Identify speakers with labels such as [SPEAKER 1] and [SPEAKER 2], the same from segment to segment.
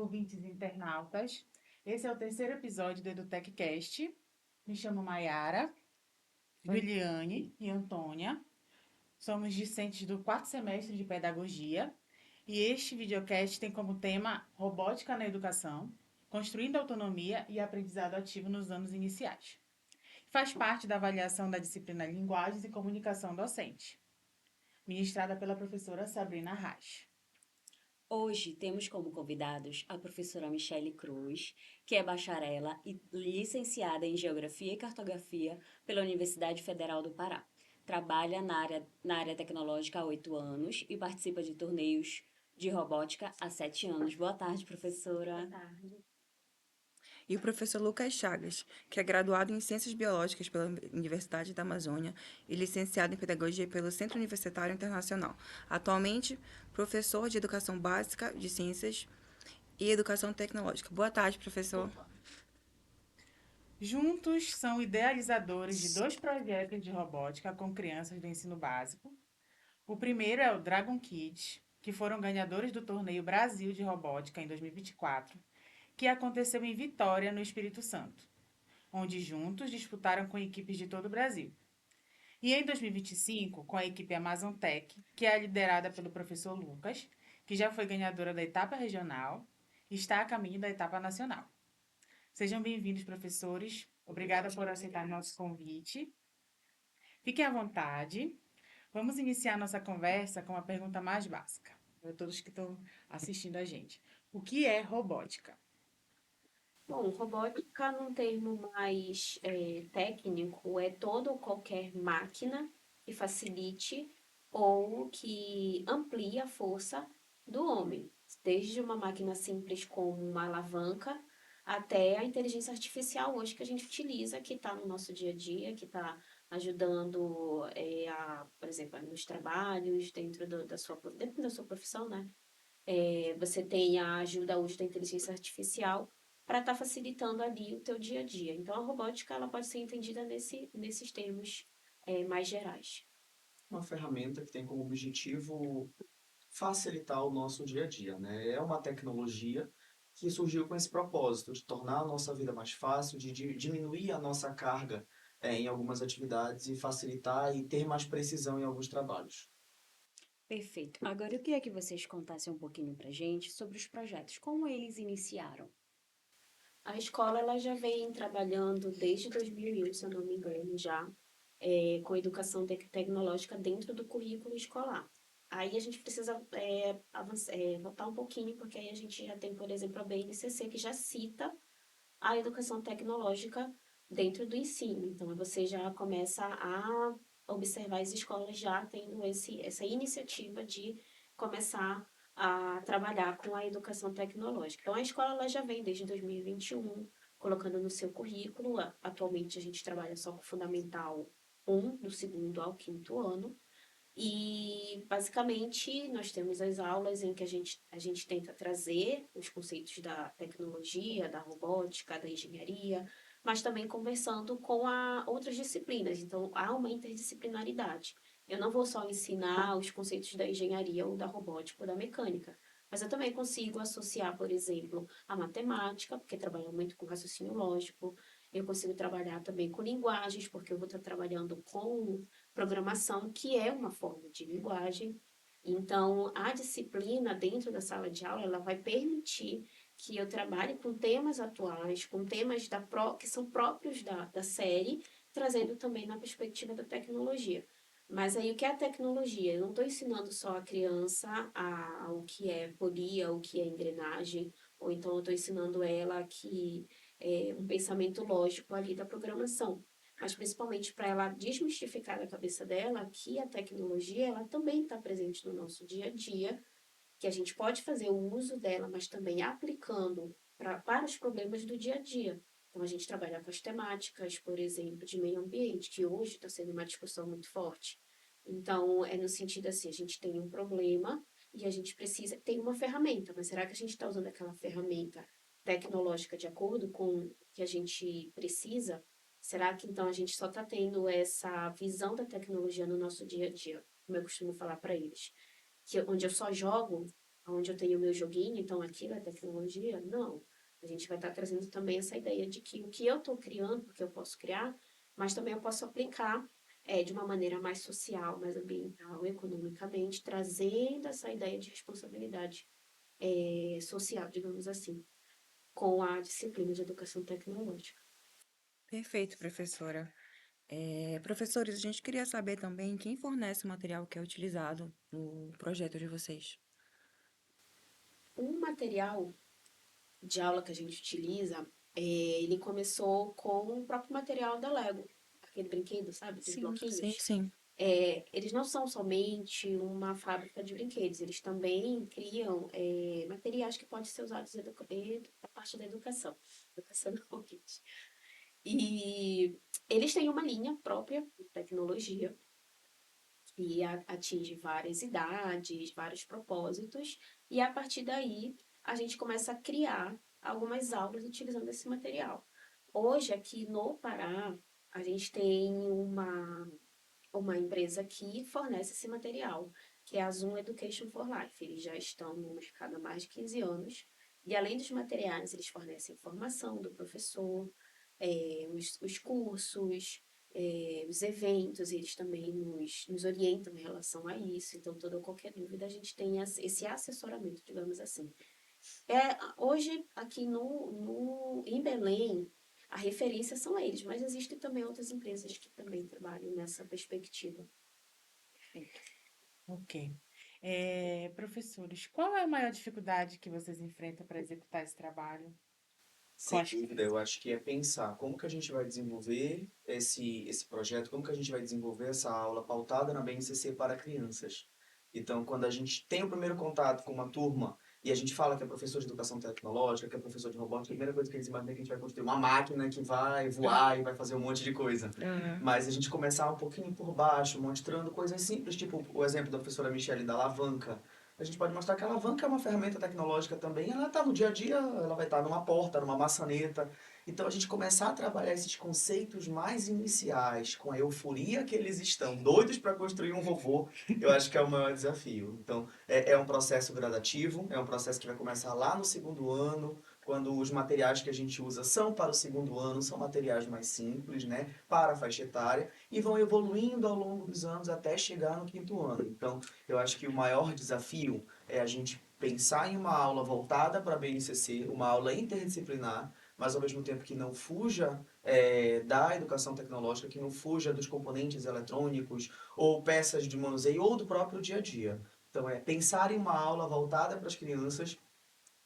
[SPEAKER 1] ouvintes e internautas. Esse é o terceiro episódio do EduTechCast. Me chamo Maiara, Juliane e Antônia. Somos discentes do quarto semestre de Pedagogia e este videocast tem como tema Robótica na Educação, construindo autonomia e aprendizado ativo nos anos iniciais. Faz parte da avaliação da disciplina Linguagens e Comunicação Docente, ministrada pela professora Sabrina Reis.
[SPEAKER 2] Hoje temos como convidados a professora Michele Cruz, que é bacharela e licenciada em Geografia e Cartografia pela Universidade Federal do Pará. Trabalha na área tecnológica há 8 anos e participa de torneios de robótica há 7 anos. Boa tarde, professora.
[SPEAKER 3] Boa tarde. E o professor Lucas Chagas, que é graduado em Ciências Biológicas pela Universidade da Amazônia e licenciado em Pedagogia pelo Centro Universitário Internacional. Atualmente, professor de Educação Básica de Ciências e Educação Tecnológica. Boa tarde, professor.
[SPEAKER 1] Juntos, são idealizadores de 2 projetos de robótica com crianças do ensino básico. O primeiro é o Dragon Kids, que foram ganhadores do Torneio Brasil de Robótica em 2024, que aconteceu em Vitória, no Espírito Santo, onde juntos disputaram com equipes de todo o Brasil. E em 2025, com a equipe Amazon Tech, que é liderada pelo professor Lucas, que já foi ganhadora da etapa regional e está a caminho da etapa nacional. Sejam bem-vindos, professores. Obrigada por aceitar nosso convite. Fiquem à vontade. Vamos iniciar nossa conversa com a pergunta mais básica, para todos que estão assistindo a gente. O que é robótica?
[SPEAKER 2] Bom, robótica, num termo mais técnico, é toda ou qualquer máquina que facilite ou que amplie a força do homem. Desde uma máquina simples como uma alavanca até a inteligência artificial hoje que a gente utiliza, que está no nosso dia a dia, que está ajudando, por exemplo, nos trabalhos, dentro da sua profissão, né? Você tem a ajuda hoje da inteligência artificial para estar facilitando ali o teu dia a dia. Então, a robótica ela pode ser entendida nesses termos mais gerais.
[SPEAKER 4] Uma ferramenta que tem como objetivo facilitar o nosso dia a dia, né? É uma tecnologia que surgiu com esse propósito de tornar a nossa vida mais fácil, de diminuir a nossa carga em algumas atividades e facilitar e ter mais precisão em alguns trabalhos.
[SPEAKER 2] Perfeito. Agora, eu queria que vocês contassem um pouquinho para gente sobre os projetos, como eles iniciaram. A escola ela já vem trabalhando desde 2001, se eu não me engano, já com educação tecnológica dentro do currículo escolar. Aí a gente precisa voltar um pouquinho, porque aí a gente já tem, por exemplo, a BNCC, que já cita a educação tecnológica dentro do ensino. Então, você já começa a observar as escolas já tendo essa iniciativa de começar a trabalhar com a educação tecnológica. Então, a escola ela já vem desde 2021, colocando no seu currículo. Atualmente, a gente trabalha só com o Fundamental 1, do segundo ao quinto ano. E, basicamente, nós temos as aulas em que a gente tenta trazer os conceitos da tecnologia, da robótica, da engenharia, mas também conversando com outras disciplinas. Então, há uma interdisciplinaridade. Eu não vou só ensinar os conceitos da engenharia ou da robótica ou da mecânica, mas eu também consigo associar, por exemplo, a matemática, porque trabalho muito com raciocínio lógico. Eu consigo trabalhar também com linguagens, porque eu vou estar trabalhando com programação, que é uma forma de linguagem. Então, a disciplina dentro da sala de aula, ela vai permitir que eu trabalhe com temas atuais, com temas que são próprios da série, trazendo também na perspectiva da tecnologia. Mas aí, o que é a tecnologia? Eu não estou ensinando só a criança o que é polia, o que é engrenagem, ou então eu estou ensinando ela que um pensamento lógico ali da programação, mas principalmente para ela desmistificar da cabeça dela que a tecnologia ela também está presente no nosso dia a dia, que a gente pode fazer o uso dela, mas também aplicando para os problemas do dia a dia. Então, a gente trabalha com as temáticas, por exemplo, de meio ambiente, que hoje está sendo uma discussão muito forte. Então, é no sentido assim, a gente tem um problema e a gente precisa, tem uma ferramenta, mas será que a gente está usando aquela ferramenta tecnológica de acordo com o que a gente precisa? Será que então a gente só está tendo essa visão da tecnologia no nosso dia a dia, como eu costumo falar para eles, onde eu só jogo onde eu tenho o meu joguinho, então aquilo é tecnologia. Não. A gente vai estar trazendo também essa ideia de que o que eu estou criando, porque eu posso criar, mas também eu posso aplicar de uma maneira mais social, mais ambiental, economicamente, trazendo essa ideia de responsabilidade social, digamos assim, com a disciplina de educação tecnológica.
[SPEAKER 3] Perfeito, professora. Professores, a gente queria saber também quem fornece o material que é utilizado no projeto de vocês.
[SPEAKER 2] Um material de aula que a gente utiliza, ele começou com o próprio material da Lego, aquele brinquedo, sabe, dos
[SPEAKER 3] Sim,
[SPEAKER 2] bloquinhos.
[SPEAKER 3] sim.
[SPEAKER 2] Eles não são somente uma fábrica de brinquedos, eles também criam materiais que podem ser usados na parte da educação. Educação não, gente. E eles têm uma linha própria de tecnologia que atinge várias idades, vários propósitos, e a partir daí a gente começa a criar algumas aulas utilizando esse material. Hoje, aqui no Pará, a gente tem uma empresa que fornece esse material, que é a Zoom Education for Life. Eles já estão no mercado há mais de 15 anos, e além dos materiais, eles fornecem formação do professor, os cursos, os eventos, eles também nos orientam em relação a isso. Então, toda qualquer dúvida, a gente tem esse assessoramento, digamos assim. Hoje, aqui em Belém, a referência são eles, mas existem também outras empresas que também trabalham nessa perspectiva.
[SPEAKER 1] Ok. Professores, qual é a maior dificuldade que vocês enfrentam para executar esse trabalho? Com
[SPEAKER 4] Sem
[SPEAKER 1] as
[SPEAKER 4] dúvida, eu acho que é pensar como que a gente vai desenvolver esse projeto, como que a gente vai desenvolver essa aula pautada na BNCC para crianças. Então, quando a gente tem o primeiro contato com uma turma e a gente fala que é professor de educação tecnológica, que é professor de robótica, a primeira coisa que eles imaginam é que a gente vai construir uma máquina que vai voar e vai fazer um monte de coisa.
[SPEAKER 3] Aham.
[SPEAKER 4] Mas a gente começar um pouquinho por baixo, mostrando coisas simples, tipo o exemplo da professora Michele da alavanca. A gente pode mostrar que a alavanca é uma ferramenta tecnológica também, ela está no dia a dia, ela vai estar numa porta, numa maçaneta. Então a gente começar a trabalhar esses conceitos mais iniciais, com a euforia que eles estão, doidos para construir um robô, eu acho que é o maior desafio. Então é um processo gradativo, é um processo que vai começar lá no segundo ano, quando os materiais que a gente usa são para o segundo ano, são materiais mais simples, né, para a faixa etária, e vão evoluindo ao longo dos anos até chegar no quinto ano. Então, eu acho que o maior desafio é a gente pensar em uma aula voltada para a BNCC, uma aula interdisciplinar, mas ao mesmo tempo que não fuja da educação tecnológica, que não fuja dos componentes eletrônicos ou peças de manuseio ou do próprio dia a dia. Então, é pensar em uma aula voltada para as crianças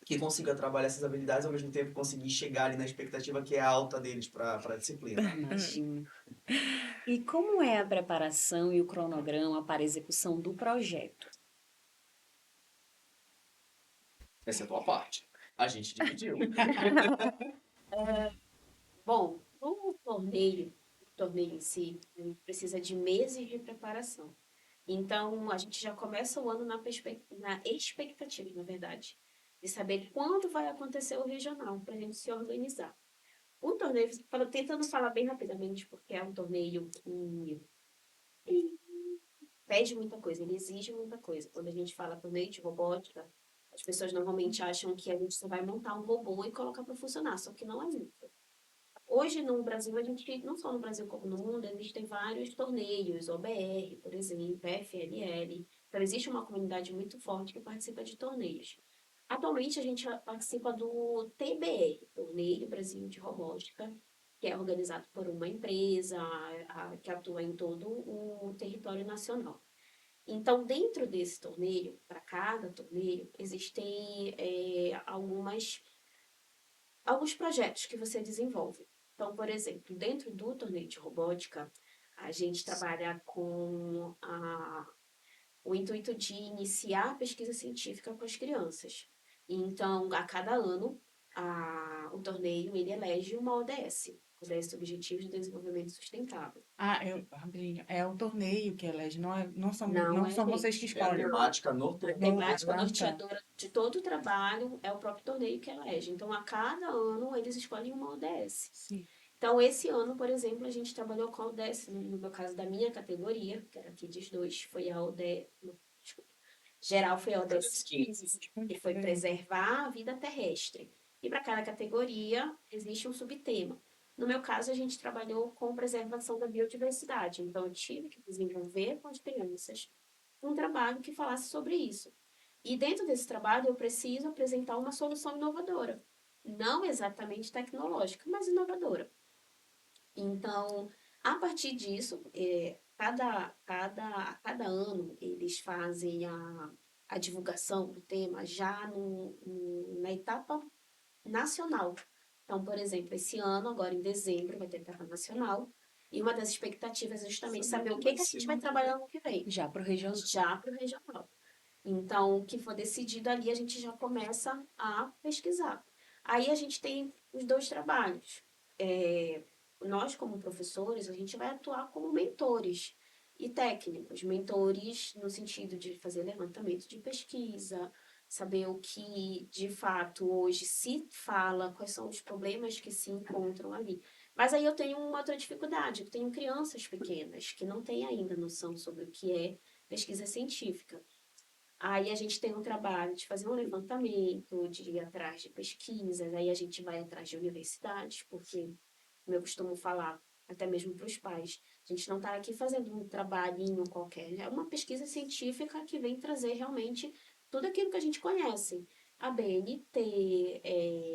[SPEAKER 4] que consiga trabalhar essas habilidades ao mesmo tempo conseguir chegar ali na expectativa que é alta deles para a disciplina.
[SPEAKER 2] Imagino. E como é a preparação e o cronograma para a execução do projeto?
[SPEAKER 4] Essa é a tua parte. A gente dividiu.
[SPEAKER 2] Bom, o torneio em si, ele precisa de meses de preparação. Então, a gente já começa o ano na expectativa, na verdade, de saber quando vai acontecer o regional, para a gente se organizar. O torneio, tentando falar bem rapidamente, porque é um torneio que ele pede muita coisa, ele exige muita coisa. Quando a gente fala torneio de robótica, as pessoas normalmente acham que a gente só vai montar um robô e colocar para funcionar, só que não é isso. Hoje no Brasil, a gente, não só no Brasil como no mundo, existem vários torneios, OBR, por exemplo, FLL. Então, existe uma comunidade muito forte que participa de torneios. Atualmente, a gente participa do TBR, Torneio Brasil de Robótica, que é organizado por uma empresa que atua em todo o território nacional. Então, dentro desse torneio, para cada torneio, existem alguns projetos que você desenvolve. Então, por exemplo, dentro do torneio de robótica, a gente trabalha com o intuito de iniciar a pesquisa científica com as crianças. Então, a cada ano, o torneio ele elege uma ODS, ODS Objetivos de Desenvolvimento Sustentável.
[SPEAKER 1] Rapidinho, é o torneio que elege,
[SPEAKER 2] Não
[SPEAKER 1] não
[SPEAKER 2] é
[SPEAKER 1] são vocês que
[SPEAKER 2] gente,
[SPEAKER 4] É a
[SPEAKER 1] escolhem.
[SPEAKER 2] não.
[SPEAKER 4] temática no
[SPEAKER 2] A
[SPEAKER 4] torneio.
[SPEAKER 2] temática
[SPEAKER 1] Tá.
[SPEAKER 2] norteadora de todo o trabalho é o próprio torneio que elege. Então, a cada ano, eles escolhem uma ODS.
[SPEAKER 1] Sim.
[SPEAKER 2] Então, esse ano, por exemplo, a gente trabalhou com a ODS, no meu caso da minha categoria, que era aqui dos dois, foi a ODS, não, desculpa, Geral foi ODS
[SPEAKER 4] ODS 15.
[SPEAKER 2] 15, que foi preservar a vida terrestre. E para cada categoria existe um subtema. No meu caso, a gente trabalhou com preservação da biodiversidade. Então, eu tive que desenvolver com as crianças um trabalho que falasse sobre isso. E dentro desse trabalho, eu preciso apresentar uma solução inovadora. Não exatamente tecnológica, mas inovadora. Então, a partir disso, cada ano eles fazem a divulgação do tema já na etapa nacional. Então, por exemplo, esse ano, agora em dezembro, vai ter etapa nacional. E uma das expectativas é justamente saber o que a gente vai trabalhar no que vem.
[SPEAKER 3] Já para o regional.
[SPEAKER 2] Já para o regional. Então, o que for decidido ali, a gente já começa a pesquisar. Aí a gente tem os dois trabalhos. Nós, como professores, a gente vai atuar como mentores e técnicos. Mentores no sentido de fazer levantamento de pesquisa, saber o que de fato hoje se fala, quais são os problemas que se encontram ali. Mas aí eu tenho uma outra dificuldade, eu tenho crianças pequenas que não têm ainda noção sobre o que é pesquisa científica. Aí a gente tem um trabalho de fazer um levantamento, de ir atrás de pesquisas, aí a gente vai atrás de universidades, porque, como eu costumo falar, até mesmo para os pais, a gente não está aqui fazendo um trabalhinho qualquer, é uma pesquisa científica que vem trazer realmente tudo aquilo que a gente conhece. A BNT,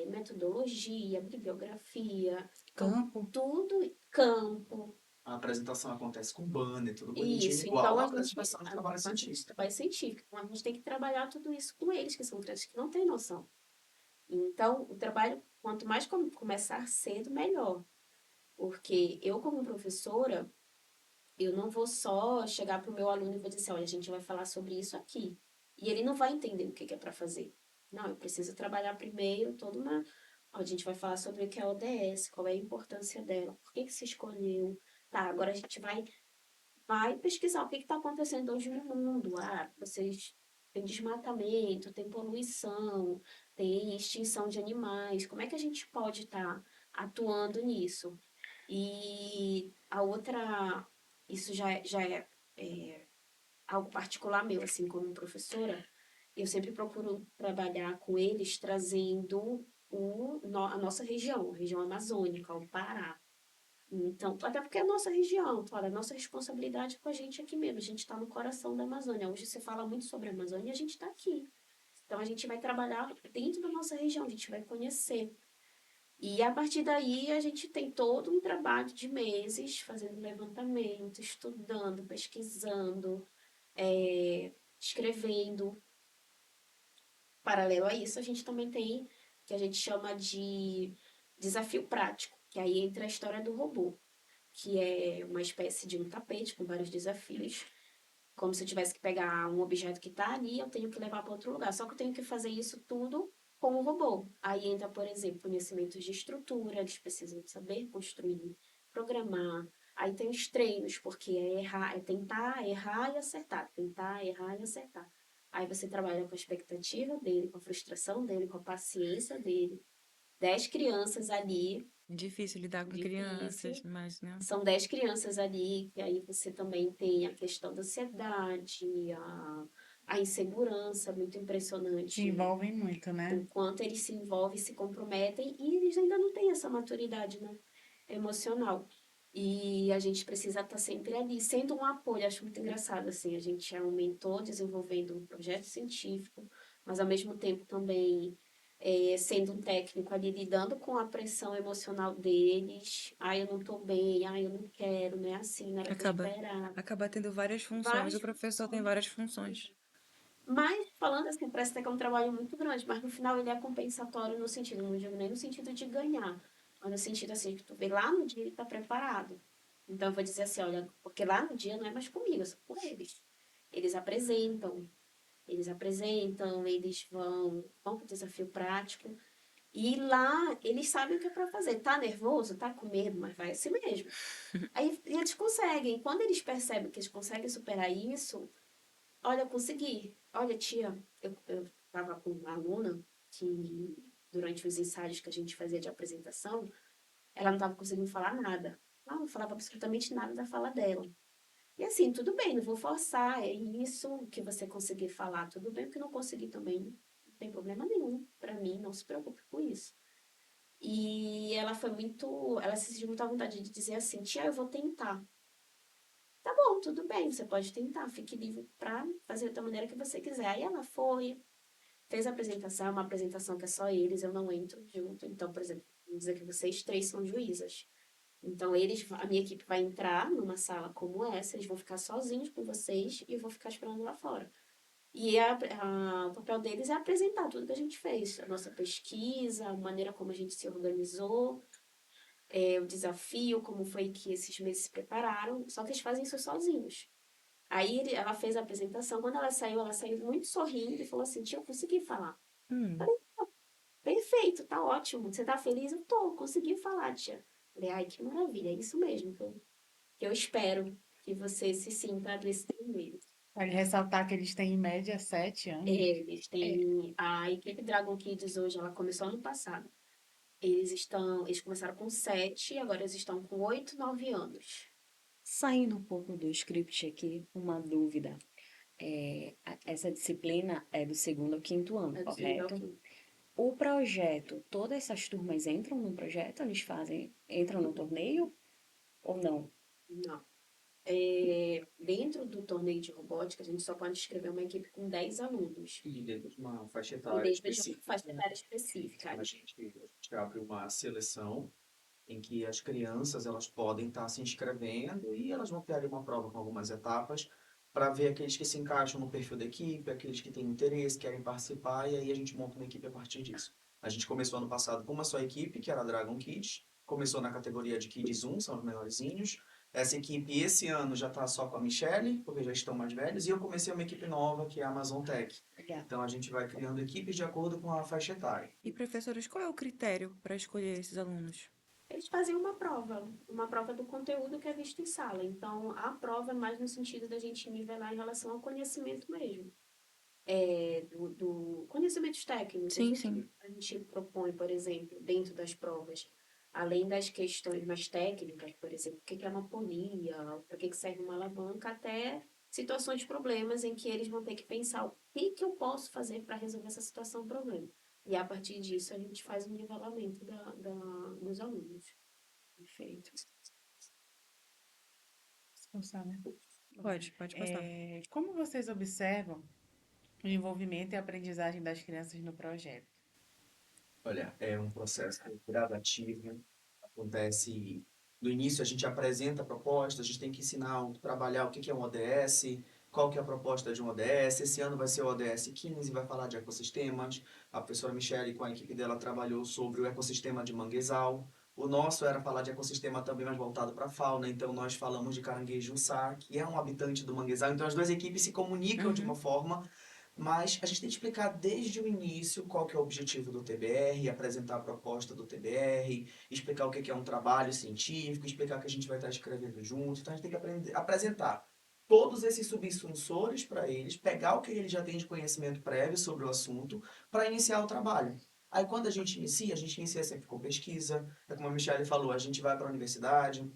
[SPEAKER 2] metodologia, bibliografia, então,
[SPEAKER 1] Campo.
[SPEAKER 2] tudo, campo,
[SPEAKER 4] A apresentação acontece com banner, tudo bonitinho,
[SPEAKER 2] isso,
[SPEAKER 4] igual
[SPEAKER 2] então
[SPEAKER 4] a
[SPEAKER 2] a gente,
[SPEAKER 4] apresentação de trabalho científico.
[SPEAKER 2] trabalho científico, então a gente tem que trabalhar tudo isso com eles, que são crianças que não têm noção. Então, o trabalho, quanto mais começar cedo, melhor. Porque eu, como professora, eu não vou só chegar para o meu aluno e vou dizer assim, olha, a gente vai falar sobre isso aqui. E ele não vai entender o que é para fazer. Não, eu preciso trabalhar primeiro toda uma... Ó, a gente vai falar sobre o que é a ODS, qual é a importância dela, por que se escolheu. Tá, agora a gente vai pesquisar o que está acontecendo hoje no mundo. Ah, vocês tem desmatamento, tem poluição, tem extinção de animais. Como é que a gente pode estar atuando nisso? E a outra, isso já é algo particular meu, assim, como professora, eu sempre procuro trabalhar com eles trazendo a nossa região, a região amazônica, o Pará. Então, até porque é a nossa região, olha, a nossa responsabilidade é com a gente aqui mesmo, a gente está no coração da Amazônia. Hoje você fala muito sobre a Amazônia e a gente está aqui. Então, a gente vai trabalhar dentro da nossa região, a gente vai conhecer. E a partir daí, a gente tem todo um trabalho de meses fazendo levantamento, estudando, pesquisando, escrevendo. Paralelo a isso, a gente também tem o que a gente chama de desafio prático, que aí entra a história do robô, que é uma espécie de um tapete com vários desafios. Como se eu tivesse que pegar um objeto que está ali, eu tenho que levar para outro lugar. Só que eu tenho que fazer isso tudo com o robô. Aí entra, por exemplo, conhecimentos de estrutura, eles precisam saber construir, programar. Aí tem os treinos, porque é errar, é tentar, errar e acertar. Tentar, errar e acertar. Aí você trabalha com a expectativa dele, com a frustração dele, com a paciência dele. 10 crianças ali,
[SPEAKER 3] Difícil lidar com crianças,
[SPEAKER 2] difícil.
[SPEAKER 3] mas, né?
[SPEAKER 2] São 10 crianças ali, que aí você também tem a questão da ansiedade, a insegurança, muito
[SPEAKER 1] Se
[SPEAKER 2] impressionante
[SPEAKER 1] envolvem muito, né?
[SPEAKER 2] o quanto eles se envolvem, se comprometem e eles ainda não têm essa maturidade, né, emocional. E a gente precisa estar sempre ali, sendo um apoio. Acho muito engraçado, assim, a gente é um mentor desenvolvendo um projeto científico, mas ao mesmo tempo também sendo um técnico ali, lidando com a pressão emocional deles. Ah, eu não estou bem, ah, eu não quero, não é assim, não era o que eu
[SPEAKER 3] Acaba,
[SPEAKER 2] esperava.
[SPEAKER 3] acaba tendo várias funções.
[SPEAKER 2] Várias
[SPEAKER 3] O professor tem
[SPEAKER 2] funções.
[SPEAKER 3] várias funções.
[SPEAKER 2] Mas, falando assim, parece até que é um trabalho muito grande, mas no final ele é compensatório no sentido, não digo nem no sentido de ganhar, mas no sentido assim, que tu vê lá no dia ele tá preparado. Então eu vou dizer assim, olha, porque lá no dia não é mais comigo, é só com eles. Eles apresentam, eles vão pro desafio prático, e lá eles sabem o que é para fazer. Tá nervoso, tá com medo, mas vai assim mesmo. Aí eles conseguem. Quando eles percebem que eles conseguem superar isso, olha, eu consegui. Olha, tia, eu tava com uma aluna que, durante os ensaios que a gente fazia de apresentação, ela não estava conseguindo falar nada. Ela não falava absolutamente nada da fala dela. E assim, tudo bem, não vou forçar, é isso que você conseguir falar, tudo bem, o que não conseguir também, não tem problema nenhum para mim, não se preocupe com isso. E ela se sentiu muito à vontade de dizer assim, tia, eu vou tentar. Tá bom, tudo bem, você pode tentar, fique livre para fazer da maneira que você quiser. Aí ela foi, fez a apresentação, é uma apresentação que é só eles, eu não entro junto. Então, por exemplo, vamos dizer que vocês três são juízas. Então, a minha equipe vai entrar numa sala como essa, eles vão ficar sozinhos com vocês e eu vou ficar esperando lá fora. E o papel deles é apresentar tudo que a gente fez, a nossa pesquisa, a maneira como a gente se organizou, o desafio, como foi que esses meses se prepararam, só que eles fazem isso sozinhos. Aí ela fez a apresentação, quando ela saiu muito sorrindo e falou assim, tia, eu consegui falar.
[SPEAKER 3] Hum.
[SPEAKER 2] Perfeito, tá ótimo. Você tá feliz? Eu tô, consegui falar, tia. Falei, ai, que maravilha, é isso mesmo que eu espero que você se sinta desse jeito.
[SPEAKER 1] Vale ressaltar que eles têm em média 7 anos.
[SPEAKER 2] Eles têm a equipe Dragon Kids hoje, ela começou ano passado. Eles começaram com 7, agora eles estão com 8, 9 anos.
[SPEAKER 5] Saindo um pouco do script aqui, uma dúvida. Essa disciplina é do segundo ao quinto ano,
[SPEAKER 2] É do segundo ao
[SPEAKER 5] correto?
[SPEAKER 2] quinto.
[SPEAKER 5] O projeto, todas essas turmas entram no projeto? Entram no torneio ou não?
[SPEAKER 2] Não. Dentro do torneio de robótica, a gente só pode inscrever uma equipe com 10 alunos.
[SPEAKER 4] E dentro de uma faixa
[SPEAKER 2] E
[SPEAKER 4] etária
[SPEAKER 2] dentro de uma
[SPEAKER 4] específica,
[SPEAKER 2] faixa
[SPEAKER 4] né?
[SPEAKER 2] etária específica.
[SPEAKER 4] A gente abre uma seleção em que as crianças elas podem estar se inscrevendo e elas vão ter ali uma prova com algumas etapas para ver aqueles que se encaixam no perfil da equipe, aqueles que têm interesse, querem participar, e aí a gente monta uma equipe a partir disso. A gente começou ano passado com uma só equipe, que era a Dragon Kids, começou na categoria de Kids 1, são os menorzinhos. Essa equipe esse ano já está só com a Michelle, porque já estão mais velhos, e eu comecei uma equipe nova, que é a Amazon Tech.
[SPEAKER 5] Legal.
[SPEAKER 4] Então a gente vai criando equipes de acordo com a faixa etária.
[SPEAKER 3] E professores, qual é o critério para escolher esses alunos?
[SPEAKER 2] Eles fazem uma prova do conteúdo que é visto em sala. Então, a prova é mais no sentido da gente nivelar em relação ao conhecimento mesmo. Do conhecimentos técnicos.
[SPEAKER 3] Sim,
[SPEAKER 2] O
[SPEAKER 3] sim.
[SPEAKER 2] que a gente propõe, por exemplo, dentro das provas, além das questões mais técnicas, por exemplo, o que é uma polia, para que serve uma alavanca, até situações de problemas em que eles vão ter que pensar o que eu posso fazer para resolver essa situação, problema. E a partir disso a gente faz o nivelamento dos alunos.
[SPEAKER 5] Perfeito.
[SPEAKER 1] Expulsar, né?
[SPEAKER 3] Pode passar.
[SPEAKER 1] Como vocês observam o envolvimento e a aprendizagem das crianças no projeto?
[SPEAKER 4] Olha, é um processo gradativo, acontece no início a gente apresenta a proposta, a gente tem que ensinar, trabalhar o que é um ODS, qual que é a proposta de um ODS. Esse ano vai ser o ODS 15, vai falar de ecossistemas. A professora Michele com a equipe dela trabalhou sobre o ecossistema de manguezal. O nosso era falar de ecossistema também mais voltado para a fauna, então nós falamos de caranguejo-sá, que é um habitante do manguezal. Então as duas equipes se comunicam de uma forma, mas a gente tem que explicar desde o início qual que é o objetivo do TBR, apresentar a proposta do TBR, explicar o que é um trabalho científico, explicar que a gente vai estar escrevendo junto. Então a gente tem que apresentar todos esses subsunsores para eles, pegar o que eles já têm de conhecimento prévio sobre o assunto para iniciar o trabalho. Aí quando a gente inicia sempre com pesquisa, é como a Michelle falou, a gente vai para a universidade,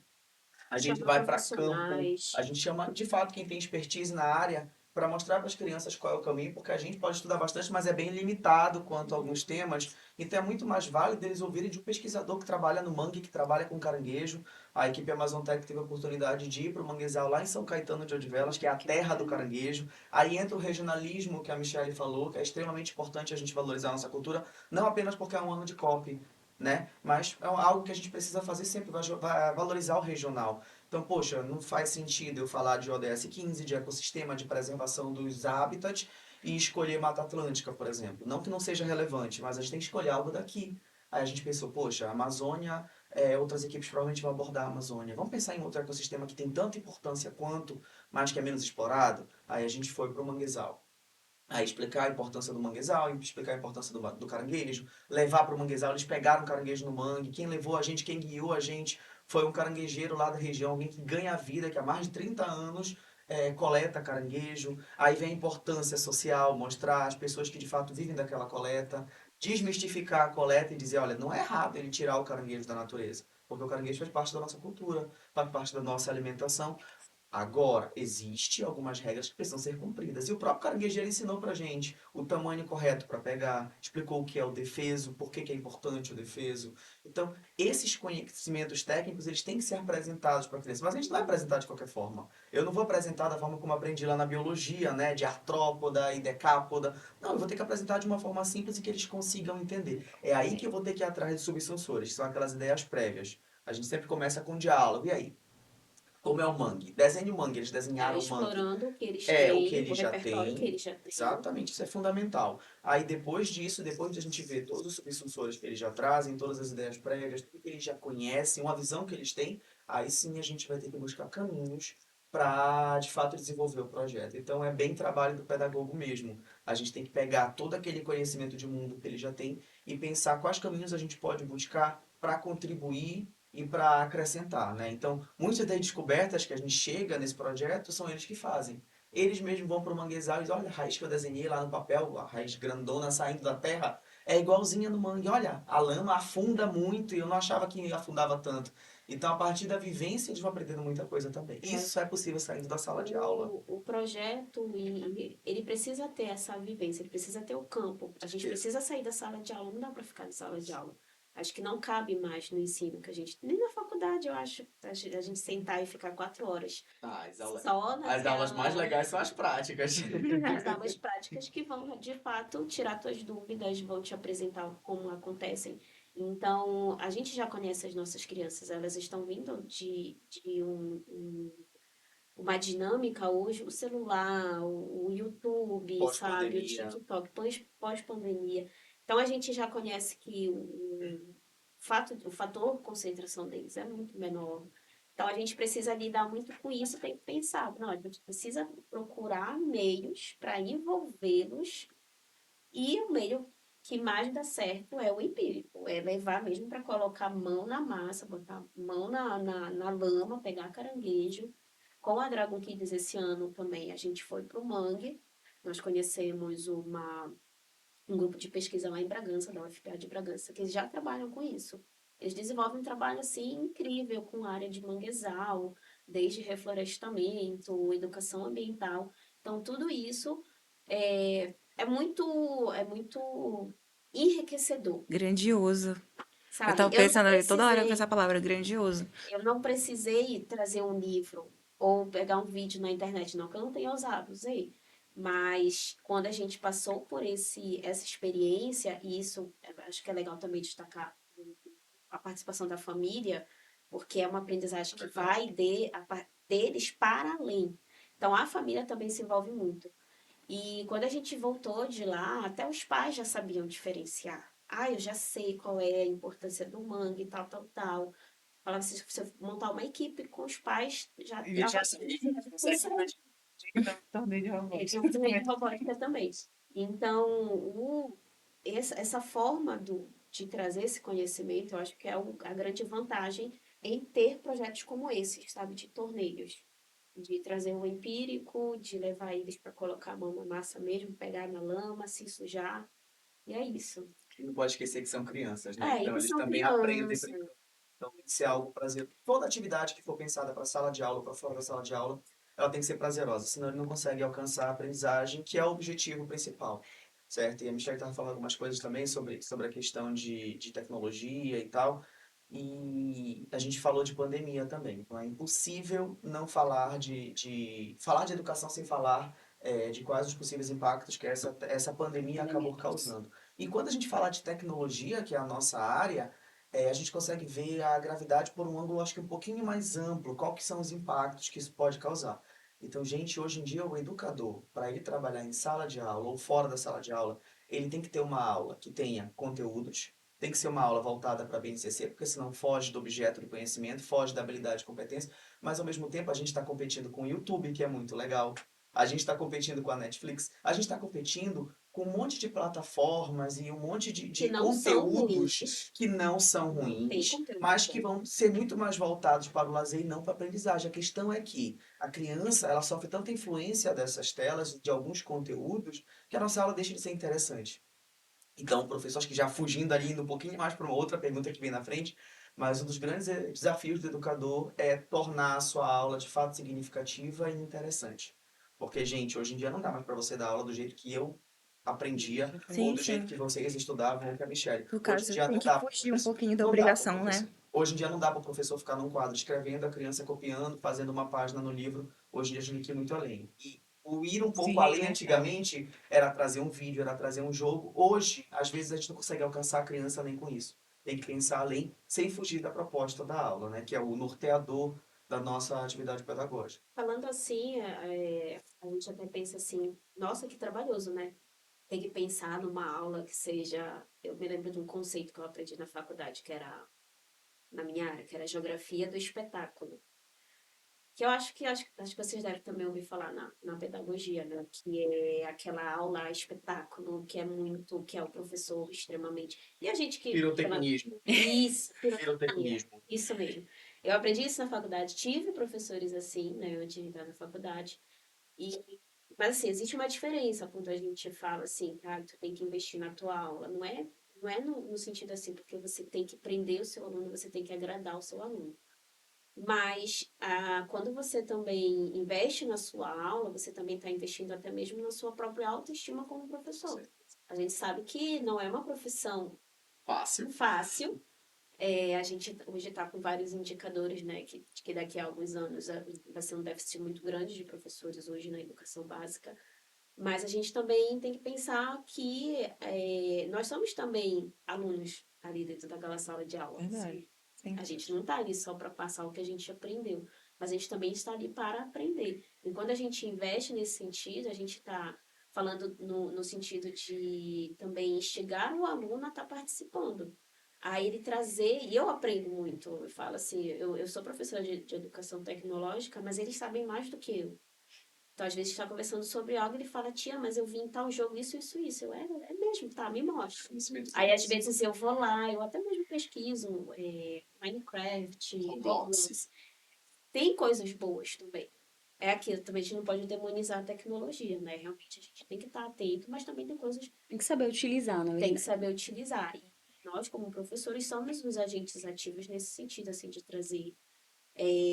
[SPEAKER 4] a gente
[SPEAKER 2] Chama
[SPEAKER 4] vai para campo,
[SPEAKER 2] profissionais.
[SPEAKER 4] a gente chama de fato quem tem expertise na área para mostrar para as crianças qual é o caminho, porque a gente pode estudar bastante, mas é bem limitado quanto a alguns temas. Então é muito mais válido eles ouvirem de um pesquisador que trabalha no mangue, que trabalha com caranguejo. A equipe Amazon Tech teve a oportunidade de ir para o manguezal lá em São Caetano de Odivelas, que é a terra do caranguejo. Aí entra o regionalismo que a Michelle falou, que é extremamente importante a gente valorizar a nossa cultura, não apenas porque é um ano de COP, né? Mas é algo que a gente precisa fazer sempre, vai valorizar o regional. Então, poxa, não faz sentido eu falar de ODS 15, de ecossistema, de preservação dos habitats e escolher Mata Atlântica, por exemplo. Não que não seja relevante, mas a gente tem que escolher algo daqui. Aí a gente pensou, poxa, a Amazônia, outras equipes provavelmente vão abordar a Amazônia. Vamos pensar em outro ecossistema que tem tanta importância quanto, mas que é menos explorado? Aí a gente foi para o manguezal. Aí explicar a importância do manguezal, explicar a importância do caranguejo, levar para o manguezal, eles pegaram o caranguejo no mangue, quem levou a gente, quem guiou a gente foi um caranguejeiro lá da região, alguém que ganha vida, que há mais de 30 anos coleta caranguejo. Aí vem a importância social, mostrar as pessoas que de fato vivem daquela coleta, desmistificar a coleta e dizer, olha, não é errado ele tirar o caranguejo da natureza, porque o caranguejo faz parte da nossa cultura, faz parte da nossa alimentação. Agora, existe algumas regras que precisam ser cumpridas. E o próprio caranguejeiro ensinou pra gente o tamanho correto para pegar, explicou o que é o defeso, por que que é importante o defeso. Então, esses conhecimentos técnicos, eles têm que ser apresentados para a criança. Mas a gente não vai apresentar de qualquer forma. Eu não vou apresentar da forma como aprendi lá na biologia, né, de artrópoda e decápoda. Não, eu vou ter que apresentar de uma forma simples e que eles consigam entender. É aí que eu vou ter que ir atrás de subsensores, que são aquelas ideias prévias. A gente sempre começa com um diálogo. E aí? Como é o mangue? Desenhe o mangue. Eles desenharam o mangue.
[SPEAKER 2] Explorando o que eles
[SPEAKER 4] É, o que
[SPEAKER 2] têm, o
[SPEAKER 4] ele já
[SPEAKER 2] repertório que
[SPEAKER 4] tem.
[SPEAKER 2] eles já têm.
[SPEAKER 4] Exatamente, isso é fundamental. Aí depois disso, depois de a gente ver todos os subsensores que eles já trazem, todas as ideias prévias, tudo que eles já conhecem, uma visão que eles têm, aí sim a gente vai ter que buscar caminhos para de fato desenvolver o projeto. Então é bem trabalho do pedagogo mesmo. A gente tem que pegar todo aquele conhecimento de mundo que ele já tem e pensar quais caminhos a gente pode buscar para contribuir e para acrescentar, né? Então, muitas das descobertas que a gente chega nesse projeto são eles que fazem. Eles mesmos vão pro manguezal e dizem, olha, a raiz que eu desenhei lá no papel, a raiz grandona saindo da terra, é igualzinha no mangue. Olha, a lama afunda muito e eu não achava que afundava tanto. Então, a partir da vivência, eles vão aprendendo muita coisa também.
[SPEAKER 2] É.
[SPEAKER 4] Isso só é possível saindo da sala de aula.
[SPEAKER 2] O projeto, ele precisa ter essa vivência, ele precisa ter o campo. A gente
[SPEAKER 4] Certeza.
[SPEAKER 2] precisa sair da sala de aula, não dá para ficar na sala de aula. Acho que não cabe mais no ensino que a gente, nem na faculdade, eu acho, a gente sentar e ficar 4 horas
[SPEAKER 4] Ah,
[SPEAKER 2] só
[SPEAKER 4] as aulas mais
[SPEAKER 2] naquela.
[SPEAKER 4] legais são as práticas.
[SPEAKER 2] As aulas práticas que vão, de fato, tirar tuas dúvidas, vão te apresentar como acontecem. Então, a gente já conhece as nossas crianças, elas estão vindo de uma dinâmica hoje, o celular, o YouTube, sabe, o
[SPEAKER 4] Pós-pandemia.
[SPEAKER 2] TikTok, pós-pandemia. Então, a gente já conhece que o fator concentração deles é muito menor. Então, a gente precisa lidar muito com isso, tem que pensar, não, a gente precisa procurar meios para envolvê-los e o meio que mais dá certo é o empírico, é levar mesmo para colocar a mão na massa, botar a mão na lama, pegar caranguejo. Com a Dragon Kids esse ano também, a gente foi para o Mangue, nós conhecemos um grupo de pesquisa lá em Bragança, da UFPA de Bragança, que eles já trabalham com isso. Eles desenvolvem um trabalho assim incrível com a área de manguezal, desde reflorestamento, educação ambiental. Então, tudo isso é muito enriquecedor,
[SPEAKER 3] Grandioso. Eu
[SPEAKER 2] sabe?
[SPEAKER 3] tava pensando ali toda hora com essa palavra, grandioso.
[SPEAKER 2] Eu não precisei trazer um livro ou pegar um vídeo na internet, não, que eu não tenho usado, usei. Mas quando a gente passou por essa experiência, e isso eu acho que é legal também destacar a participação da família, porque é uma aprendizagem que vai deles para além. Então a família também se envolve muito. E quando a gente voltou de lá, até os pais já sabiam diferenciar. Ah, eu já sei qual é a importância do mangue, tal, tal, tal. Falava se você montar uma equipe com os pais, já
[SPEAKER 1] E já consegue imaginar um torneio de
[SPEAKER 2] eles
[SPEAKER 1] robótica.
[SPEAKER 2] não também de robótica também. Então, essa forma de trazer esse conhecimento, eu acho que é a grande vantagem em ter projetos como esses, sabe, de torneios. De trazer o empírico, de levar eles para colocar a mão na massa mesmo, pegar na lama, se sujar. E é isso.
[SPEAKER 4] E não pode esquecer que são crianças, né?
[SPEAKER 2] É,
[SPEAKER 4] Então
[SPEAKER 2] eles
[SPEAKER 4] eles
[SPEAKER 2] são
[SPEAKER 4] também aprendem
[SPEAKER 2] crianças.
[SPEAKER 4] brincando. Então tem que ser algo prazeroso. Toda atividade que for pensada para sala de aula, para fora da sala de aula, ela tem que ser prazerosa, senão ele não consegue alcançar a aprendizagem, que é o objetivo principal, certo? E a Michelle estava falando algumas coisas também sobre a questão de tecnologia e tal, e a gente falou de pandemia também. Então é impossível não falar falar de educação sem falar de quais os possíveis impactos que essa pandemia acabou causando. E quando a gente fala de tecnologia, que é a nossa área, a gente consegue ver a gravidade por um ângulo, acho que um pouquinho mais amplo, qual que são os impactos que isso pode causar. Então, gente, hoje em dia o educador, para ele trabalhar em sala de aula ou fora da sala de aula, ele tem que ter uma aula que tenha conteúdos, tem que ser uma aula voltada para a BNCC, porque senão foge do objeto do conhecimento, foge da habilidade e competência, mas ao mesmo tempo a gente está competindo com o YouTube, que é muito legal, a gente está competindo com a Netflix, a gente está competindo com um monte de plataformas e um monte
[SPEAKER 2] Que
[SPEAKER 4] de
[SPEAKER 2] não são
[SPEAKER 4] conteúdos
[SPEAKER 2] ruins.
[SPEAKER 4] que não são
[SPEAKER 2] Tem
[SPEAKER 4] ruins,
[SPEAKER 2] conteúdo
[SPEAKER 4] mas que
[SPEAKER 2] bom.
[SPEAKER 4] vão ser muito mais voltados para o lazer e não para a aprendizagem. A questão é que a criança, ela sofre tanta influência dessas telas, de alguns conteúdos, que a nossa aula deixa de ser interessante. Então, o professor, acho que já fugindo ali, indo um pouquinho mais para uma outra pergunta que vem na frente, Mas um dos grandes desafios do educador é tornar a sua aula de fato significativa e interessante. Porque, gente, hoje em dia não dá mais para você dar aula do jeito que eu aprendia ou
[SPEAKER 3] Sim,
[SPEAKER 4] do jeito
[SPEAKER 3] sim.
[SPEAKER 4] que vocês estudavam ou que a Michelle.
[SPEAKER 3] No
[SPEAKER 4] Hoje em
[SPEAKER 3] caso,
[SPEAKER 4] dia
[SPEAKER 3] tem
[SPEAKER 4] não
[SPEAKER 3] que
[SPEAKER 4] dá para
[SPEAKER 3] fugir um
[SPEAKER 4] professor.
[SPEAKER 3] pouquinho da
[SPEAKER 4] Não dá para
[SPEAKER 3] obrigação, né?
[SPEAKER 4] professor. Hoje em dia não dá para o professor ficar num quadro escrevendo, a criança copiando, fazendo uma página no livro. Hoje em dia a gente tem que ir muito além. E o ir um pouco
[SPEAKER 1] Se
[SPEAKER 4] além
[SPEAKER 1] reinventar.
[SPEAKER 4] antigamente era trazer um vídeo, era trazer um jogo. Hoje, às vezes, a gente não consegue alcançar a criança nem com isso. Tem que pensar além, sem fugir da proposta da aula, né? Que é o norteador da nossa atividade pedagógica.
[SPEAKER 2] Falando assim, a gente até pensa assim, nossa, que trabalhoso, né? Tem que pensar numa aula que seja. Eu me lembro de um conceito que eu aprendi na faculdade, que era na minha área, que era a geografia do espetáculo. Que eu acho que vocês devem também ouvir falar na pedagogia, né? Que é aquela aula espetáculo, que é muito, que é o professor extremamente. E a gente que.
[SPEAKER 4] Pirotecnismo.
[SPEAKER 2] Isso, pirotecnia.
[SPEAKER 4] Pirotecnismo.
[SPEAKER 2] Isso mesmo. Eu aprendi isso na faculdade, tive professores assim, né? Antes de entrar na faculdade. E, mas assim, existe uma diferença quando a gente fala assim, cara, tu tem que investir na tua aula. Não é no sentido assim, porque você tem que prender o seu aluno, você tem que agradar o seu aluno. Mas quando você também investe na sua aula, você também está investindo até mesmo na sua própria autoestima como professor. A gente sabe que não é uma profissão
[SPEAKER 4] Fácil.
[SPEAKER 2] fácil. A gente hoje está com vários indicadores, né, que daqui a alguns anos vai ser um déficit muito grande de professores hoje na educação básica. Mas a gente também tem que pensar que nós somos também alunos ali dentro daquela sala de aula.
[SPEAKER 1] Verdade. Sim.
[SPEAKER 2] A gente não está ali só para passar o que a gente aprendeu, mas a gente também está ali para aprender. E quando a gente investe nesse sentido, a gente está falando no sentido de também instigar o aluno a estar participando. A ele trazer, e eu aprendo muito, eu falo assim, eu sou professora de educação tecnológica, mas eles sabem mais do que eu. Então, às vezes, está conversando sobre algo e ele fala, tia, mas eu vi em tal jogo isso, isso, isso. É mesmo, tá, me mostra.
[SPEAKER 4] Conhecimento
[SPEAKER 2] Aí, às
[SPEAKER 4] técnico.
[SPEAKER 2] vezes, eu vou lá, eu até mesmo pesquiso Minecraft,
[SPEAKER 4] Roblox.
[SPEAKER 2] Roblox. Tem coisas boas também. É aquilo, também a gente não pode demonizar a tecnologia, né? Realmente a gente tem que estar atento, mas também tem coisas que
[SPEAKER 5] Tem que saber utilizar, na
[SPEAKER 2] tem que
[SPEAKER 5] verdade.
[SPEAKER 2] saber utilizar. E nós, como professores, somos os agentes ativos nesse sentido, assim, de trazer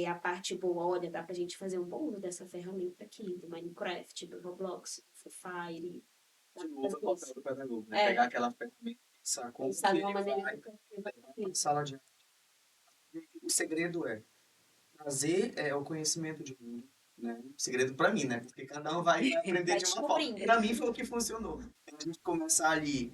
[SPEAKER 2] a parte boa, olha, dá pra gente fazer um bom uso dessa ferramenta aqui, do Minecraft, do Roblox, do Free Fire. Dá
[SPEAKER 4] De
[SPEAKER 2] pra
[SPEAKER 4] novo, é o
[SPEAKER 2] fazer
[SPEAKER 4] papel
[SPEAKER 2] isso.
[SPEAKER 4] do pedagogo, né?
[SPEAKER 2] É,
[SPEAKER 4] Pegar aquela ferramenta e pensar como
[SPEAKER 2] pensar
[SPEAKER 4] que
[SPEAKER 2] de uma
[SPEAKER 4] ele
[SPEAKER 2] maneira
[SPEAKER 4] vai
[SPEAKER 2] educativa
[SPEAKER 4] levar para a
[SPEAKER 2] aqui.
[SPEAKER 4] sala de aula. O segredo é trazer o conhecimento de mundo, né? Segredo para mim, né? Porque cada um vai aprender
[SPEAKER 2] Vai
[SPEAKER 4] de uma forma.
[SPEAKER 2] descobrindo.
[SPEAKER 4] Para mim foi o que funcionou. Então, a gente começar ali,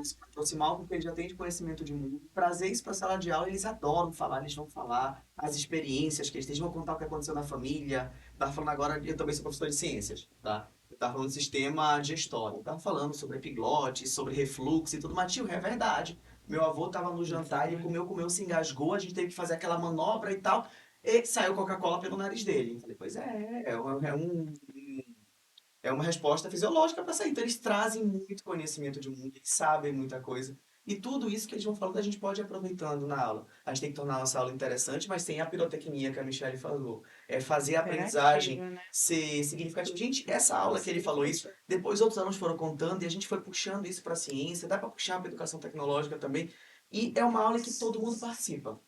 [SPEAKER 4] se aproximar com quem já tem de conhecimento de mundo, trazer isso para a sala de aula, eles adoram falar, eles vão falar as experiências que eles vão contar o que aconteceu na família. Tava falando agora, eu também sou professor de ciências, tá? Eu tava falando de sistema digestório, eu tava falando sobre epiglote, sobre refluxo e tudo, mas tio, é verdade. Meu avô tava no jantar, ele comeu, se engasgou, a gente teve que fazer aquela manobra e tal. E saiu Coca-Cola pelo nariz dele. Eu falei, pois é uma resposta fisiológica para sair. Então eles trazem muito conhecimento de mundo, eles sabem muita coisa. E tudo isso que eles vão falando, a gente pode ir aproveitando na aula. A gente tem que tornar a nossa aula interessante, mas tem a pirotecnia que a Michelle falou. É fazer a aprendizagem
[SPEAKER 1] Interativa, né?
[SPEAKER 4] ser significativa. Gente, essa aula que ele falou isso, depois outros alunos foram contando e a gente foi puxando isso para a ciência, dá para puxar para a educação tecnológica também. E é uma aula em que todo mundo participa.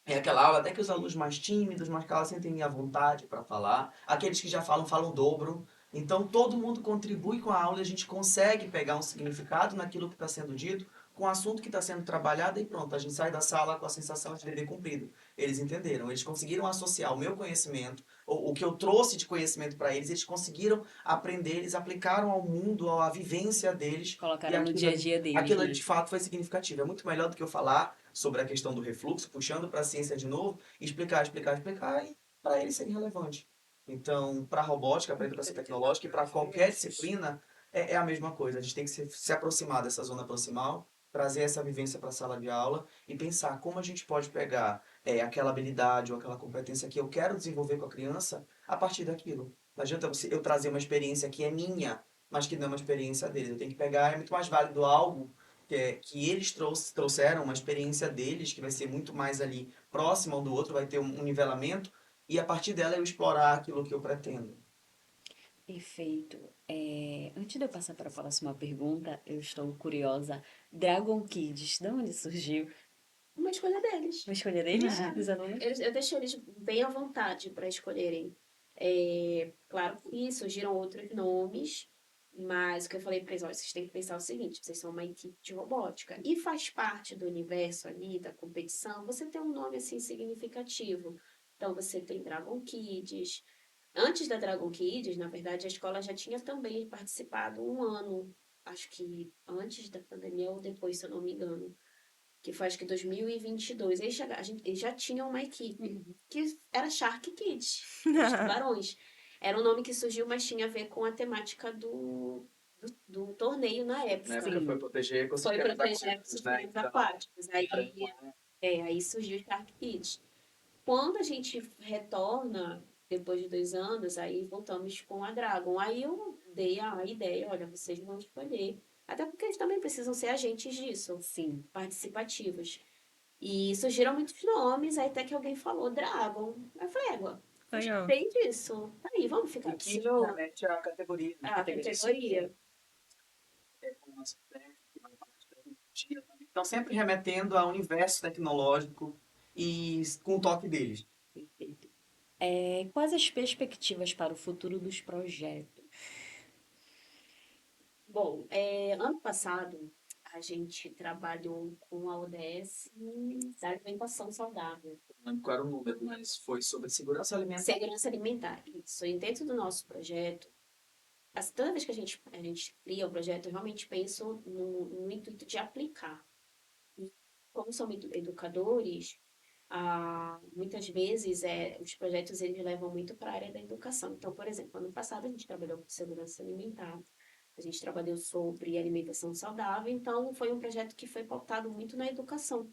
[SPEAKER 4] É aquela aula até que os alunos mais tímidos, mais calados, sentem à vontade para falar. Aqueles que já falam, falam o dobro. Então, todo mundo contribui com a aula e a gente consegue pegar um significado naquilo que está sendo dito, com o assunto que está sendo trabalhado e pronto. A gente sai da sala com a sensação de dever cumprido. Eles entenderam, eles conseguiram associar o meu conhecimento, o que eu trouxe de conhecimento para eles, eles conseguiram aprender, eles aplicaram ao mundo, à vivência deles. E
[SPEAKER 5] Colocaram no dia a dia deles,
[SPEAKER 4] aquilo
[SPEAKER 5] né?
[SPEAKER 4] de fato foi significativo. É muito melhor do que eu falar sobre a questão do refluxo, puxando para a ciência de novo, e explicar, e para ele ser relevante. Então, para a robótica, para a educação tecnológica e para qualquer disciplina, é a mesma coisa. A gente tem que se aproximar dessa zona proximal, trazer essa vivência para a sala de aula e pensar como a gente pode pegar aquela habilidade ou aquela competência que eu quero desenvolver com a criança a partir daquilo. Não adianta eu trazer uma experiência que é minha, mas que não é uma experiência deles. Eu tenho que pegar, é muito mais válido algo que eles trouxeram, uma experiência deles, que vai ser muito mais ali próxima um do outro, vai ter um nivelamento, e a partir dela eu explorar aquilo que eu pretendo.
[SPEAKER 5] Perfeito. Antes de eu passar para a próxima pergunta, eu estou curiosa. Dragon Kids, de onde surgiu?
[SPEAKER 2] Uma escolha deles.
[SPEAKER 5] Vou escolher eles, dos alunos?
[SPEAKER 2] Eu deixo eles bem à vontade para escolherem. Claro que surgiram outros nomes, mas o que eu falei para eles, olha, vocês têm que pensar o seguinte, vocês são uma equipe de robótica e faz parte do universo ali, da competição, você tem um nome assim significativo. Então você tem Dragon Kids. Antes da Dragon Kids, na verdade, a escola já tinha também participado um ano, acho que antes da pandemia ou depois, se eu não me engano, que foi acho que 2022. Eles já tinham uma equipe que era Shark Kids, os tubarões. Era um nome que surgiu, mas tinha a ver com a temática do torneio na
[SPEAKER 4] Na
[SPEAKER 2] época.
[SPEAKER 4] época foi proteger
[SPEAKER 2] Foi
[SPEAKER 4] ecossistemas
[SPEAKER 2] proteger
[SPEAKER 4] aquáticos, né?
[SPEAKER 2] ecossistemas
[SPEAKER 4] Então,
[SPEAKER 2] aquáticos. Aí,
[SPEAKER 4] era uma-
[SPEAKER 2] aí surgiu o Shark Kids. Quando a gente retorna, depois de 2 anos, aí voltamos com a Dragon. Aí eu dei a ideia, olha, vocês vão escolher. Até porque eles também precisam ser agentes disso,
[SPEAKER 5] Sim.
[SPEAKER 2] participativos. E surgiram muitos nomes, aí até que alguém falou Dragon. Aí eu falei, égua,
[SPEAKER 3] Legal.
[SPEAKER 2] gostei disso. Tá aí, vamos ficar
[SPEAKER 4] E
[SPEAKER 2] com
[SPEAKER 4] que
[SPEAKER 2] esse nome?
[SPEAKER 4] remete à categoria, né?
[SPEAKER 2] A categoria.
[SPEAKER 4] Com as técnicas, tecnologia também. Então, sempre remetendo ao universo tecnológico e com o toque deles.
[SPEAKER 2] Perfeito.
[SPEAKER 5] Quais as perspectivas para o futuro dos projetos?
[SPEAKER 2] Bom, ano passado a gente trabalhou com a ODS da alimentação saudável.
[SPEAKER 4] Não lembro qual era o número, mas foi sobre segurança alimentar.
[SPEAKER 2] Segurança alimentar, isso. E dentro do nosso projeto, toda vez que a gente cria o projeto, eu realmente penso no intuito de aplicar. E como somos educadores, muitas vezes os projetos eles levam muito para a área da educação. Então, por exemplo, ano passado a gente trabalhou com segurança alimentar, a gente trabalhou sobre alimentação saudável, então foi um projeto que foi pautado muito na educação.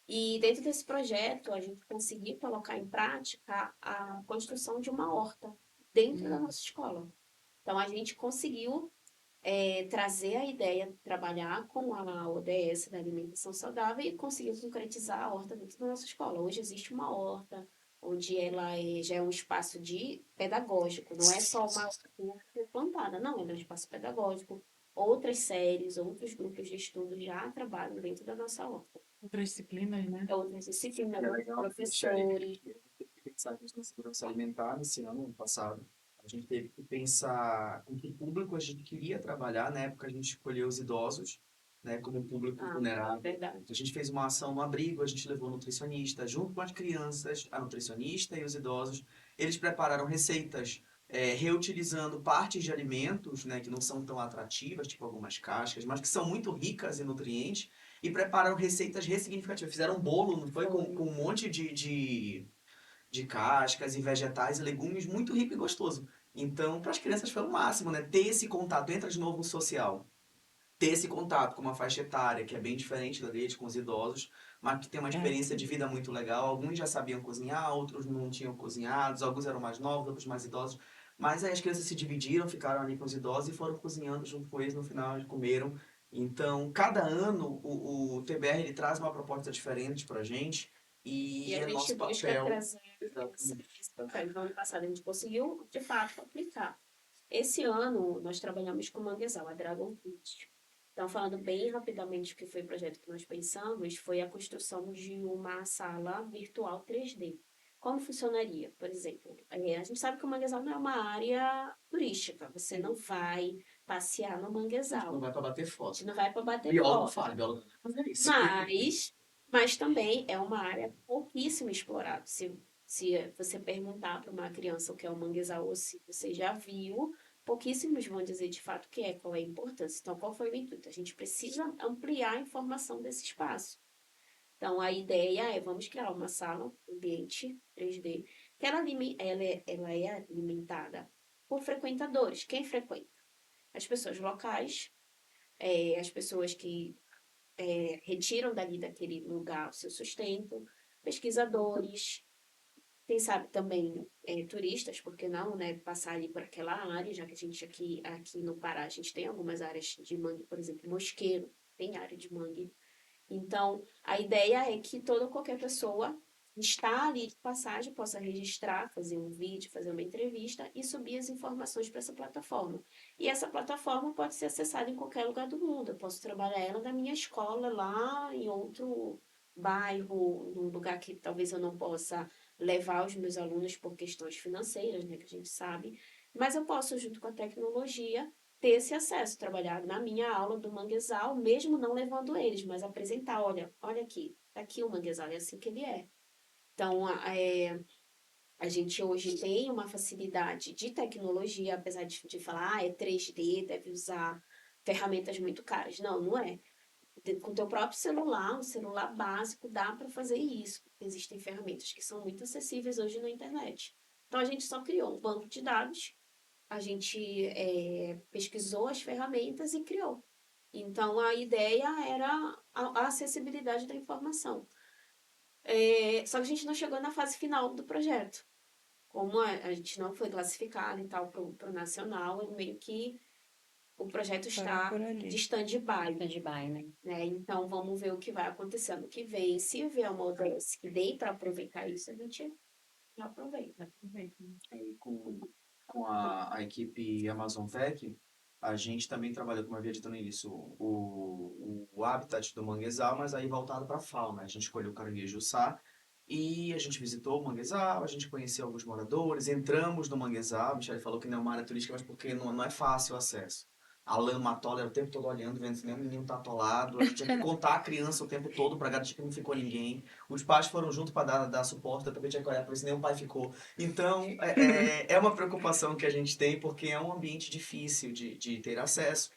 [SPEAKER 2] E dentro desse projeto, a gente conseguiu colocar em prática a construção de uma horta dentro da nossa escola. Então, a gente conseguiu trazer a ideia de trabalhar com a ODS da alimentação saudável e conseguiu concretizar a horta dentro da nossa escola. Hoje existe uma horta, onde ela já é um espaço pedagógico, não é só uma horta plantada, não, ela é um espaço pedagógico. Outras séries, outros grupos de estudo já trabalham dentro da nossa horta.
[SPEAKER 1] Outras disciplinas, né?
[SPEAKER 2] Outras disciplinas,
[SPEAKER 4] É
[SPEAKER 2] outros
[SPEAKER 4] legal deixar aí.
[SPEAKER 2] professores.
[SPEAKER 4] A gente teve que pensar nisso na segurança alimentar nesse ano passado. A gente teve que pensar com que público a gente queria trabalhar. Na época, a gente escolheu os idosos, né, como público vulnerável.
[SPEAKER 2] Verdade.
[SPEAKER 4] A gente fez uma ação no abrigo, a gente levou nutricionista, junto com as crianças, a nutricionista e os idosos. Eles prepararam receitas reutilizando partes de alimentos, né, que não são tão atrativas, tipo algumas cascas, mas que são muito ricas em nutrientes, e prepararam receitas ressignificativas. Fizeram um bolo, não foi? Com um monte de cascas e vegetais e legumes, muito rico e gostoso. Então, para as crianças foi o máximo, né? Ter esse contato, entra de novo no social. Ter esse contato com uma faixa etária que é bem diferente da deles, com os idosos, mas que tem uma experiência de vida muito legal. Alguns já sabiam cozinhar, outros não tinham cozinhado, alguns eram mais novos, outros mais idosos. Mas aí as crianças se dividiram, ficaram ali com os idosos e foram cozinhando junto com eles. No final, eles comeram. Então, cada ano, o TBR ele traz uma proposta diferente para a gente
[SPEAKER 2] E
[SPEAKER 4] e
[SPEAKER 2] a
[SPEAKER 4] é
[SPEAKER 2] gente
[SPEAKER 4] nosso
[SPEAKER 2] busca
[SPEAKER 4] papel.
[SPEAKER 2] trazer
[SPEAKER 4] Exatamente.
[SPEAKER 2] esse papel. No ano passado a gente conseguiu, de fato, aplicar. Esse ano nós trabalhamos com Manguezal, a Dragon Kids. Então, falando bem rapidamente o que foi o projeto que nós pensamos, foi a construção de uma sala virtual 3D. Como funcionaria? Por exemplo, a gente sabe que o Manguezal não é uma área turística. Você não vai passear no
[SPEAKER 4] A gente não
[SPEAKER 2] Manguezal.
[SPEAKER 4] vai para bater
[SPEAKER 2] A
[SPEAKER 4] foto.
[SPEAKER 2] gente não vai para bater
[SPEAKER 4] Biólogo
[SPEAKER 2] foto.
[SPEAKER 4] fala, biólogo não vai fazer isso.
[SPEAKER 2] Mas também é uma área pouquíssimo explorada. Se você perguntar para uma criança o que é o manguezal ou se você já viu, pouquíssimos vão dizer de fato o que é, qual é a importância. Então, qual foi o intuito? A gente precisa ampliar a informação desse espaço. Então, a ideia é, vamos criar uma sala, ambiente 3D, que ela é alimentada por frequentadores. Quem frequenta? As pessoas locais, as pessoas que retiram dali daquele lugar o seu sustento, pesquisadores, quem sabe também turistas, por que não, né, passar ali por aquela área, já que a gente aqui no Pará, a gente tem algumas áreas de mangue, por exemplo, Mosqueiro, tem área de mangue. Então, a ideia é que qualquer pessoa está ali de passagem possa registrar, fazer um vídeo, fazer uma entrevista e subir as informações para essa plataforma. E essa plataforma pode ser acessada em qualquer lugar do mundo. Eu posso trabalhar ela da minha escola lá em outro bairro, num lugar que talvez eu não possa levar os meus alunos por questões financeiras, né, que a gente sabe, mas eu posso, junto com a tecnologia, ter esse acesso, trabalhar na minha aula do manguezal, mesmo não levando eles, mas apresentar, olha aqui, tá aqui o manguezal, é assim que ele é. Então, a gente hoje tem uma facilidade de tecnologia, apesar de falar, é 3D, deve usar ferramentas muito caras. Não, não é. Com o teu próprio celular, um celular básico, dá para fazer isso. Existem ferramentas que são muito acessíveis hoje na internet. Então, a gente só criou um banco de dados, a gente pesquisou as ferramentas e criou. Então, a ideia era a acessibilidade da informação. Só que a gente não chegou na fase final do projeto. Como a gente não foi classificado e tal para o nacional, meio que o projeto
[SPEAKER 3] Parou
[SPEAKER 2] está
[SPEAKER 3] por
[SPEAKER 2] de
[SPEAKER 3] ali.
[SPEAKER 2] stand-by,
[SPEAKER 5] Stand-by, né?
[SPEAKER 2] né? Então, vamos ver o que vai acontecer ano que vem. Se vier uma ODS que dê para aproveitar isso, a gente aproveita.
[SPEAKER 1] Aproveita, né?
[SPEAKER 4] E com a equipe Amazon Tech, a gente também trabalhou, como eu havia dito no início, o habitat do manguezal, mas aí voltado para a fauna. A gente escolheu o caranguejo-sá e a gente visitou o manguezal, a gente conheceu alguns moradores, entramos no manguezal. A Michele falou que não é uma área turística, mas porque não é fácil o acesso. A lama atola era o tempo todo olhando, vendo se nenhum menino tá atolado. A gente tinha que contar a criança o tempo todo para garantir que não ficou ninguém. Os pais foram junto para dar suporte, eu também tinha que olhar para ver se nenhum pai ficou. Então, é uma preocupação que a gente tem, porque é um ambiente difícil de ter acesso,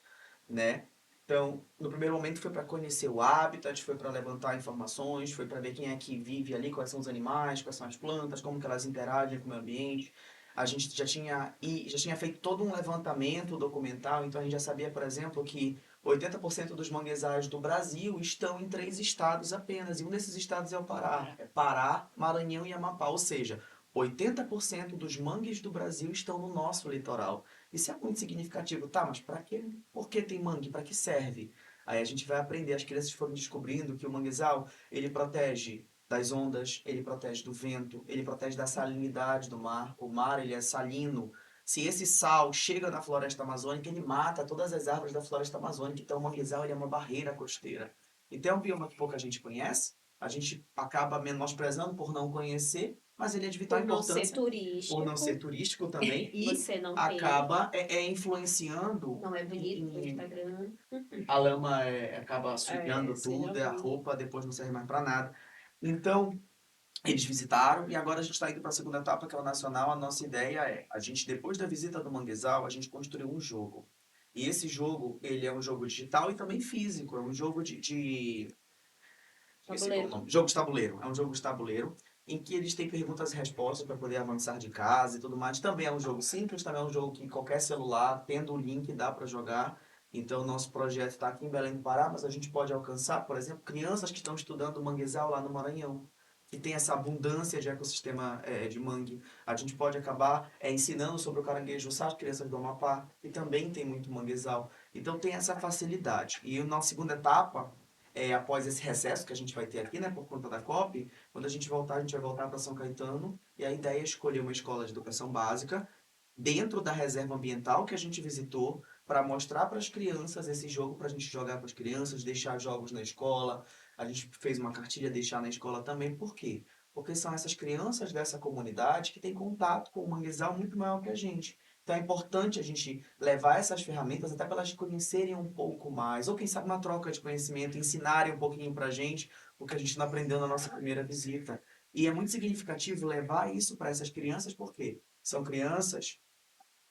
[SPEAKER 4] né? Então, no primeiro momento foi para conhecer o habitat, foi para levantar informações, foi para ver quem é que vive ali, quais são os animais, quais são as plantas, como que elas interagem com o meio ambiente. A gente já tinha feito todo um levantamento documental, então a gente já sabia, por exemplo, que 80% dos manguezais do Brasil estão em 3 estados apenas, e um desses estados é o Pará. É Pará, Maranhão e Amapá, ou seja, 80% dos mangues do Brasil estão no nosso litoral. Isso é muito significativo. Tá, mas para quê? Por que tem mangue? Para que serve? Aí a gente vai aprender, as crianças foram descobrindo que o manguezal, ele protege das ondas, ele protege do vento, ele protege da salinidade do mar. O mar, ele é salino. Se esse sal chega na floresta amazônica, ele mata todas as árvores da floresta amazônica. Então, o manguezal, ele é uma barreira costeira. Então, é um bioma que pouca gente conhece. A gente acaba menosprezando por não conhecer, mas ele é de vital
[SPEAKER 2] Por não ser
[SPEAKER 4] importância por não ser
[SPEAKER 2] turístico,
[SPEAKER 4] turístico também e
[SPEAKER 2] você não tem,
[SPEAKER 4] acaba influenciando
[SPEAKER 2] não é bonito no
[SPEAKER 4] em,
[SPEAKER 2] Instagram.
[SPEAKER 4] a lama acaba sujando
[SPEAKER 2] Você já
[SPEAKER 4] tudo, a
[SPEAKER 2] viu.
[SPEAKER 4] roupa depois não serve mais para nada. Então, eles visitaram e agora a gente está indo para a segunda etapa, que é o nacional. A nossa ideia é, a gente depois da visita do manguezal, a gente construiu um jogo. E esse jogo, ele é um jogo digital e também físico, é um jogo esqueci qual é o
[SPEAKER 2] Tabuleiro.
[SPEAKER 4] nome. Jogo de tabuleiro. É um jogo de tabuleiro em que eles têm perguntas e respostas para poder avançar de casa e tudo mais. Também é um jogo simples, também é um jogo que qualquer celular, tendo o link, dá para jogar. Então, nosso projeto está aqui em Belém do Pará, mas a gente pode alcançar, por exemplo, crianças que estão estudando manguezal lá no Maranhão, que tem essa abundância de ecossistema de mangue. A gente pode acabar ensinando sobre o caranguejo as crianças do Amapá, que também tem muito manguezal. Então, tem essa facilidade. E na segunda etapa, após esse recesso que a gente vai ter aqui, né, por conta da COP, quando a gente voltar, a gente vai voltar para São Caetano, e a ideia é escolher uma escola de educação básica dentro da reserva ambiental que a gente visitou, para mostrar para as crianças esse jogo, para a gente jogar para as crianças, deixar jogos na escola. A gente fez uma cartilha deixar na escola também. Por quê? Porque são essas crianças dessa comunidade que têm contato com o manguezal muito maior que a gente. Então é importante a gente levar essas ferramentas até para elas conhecerem um pouco mais, ou quem sabe uma troca de conhecimento, ensinarem um pouquinho para a gente, o que a gente não aprendeu na nossa primeira visita. E é muito significativo levar isso para essas crianças, porque são crianças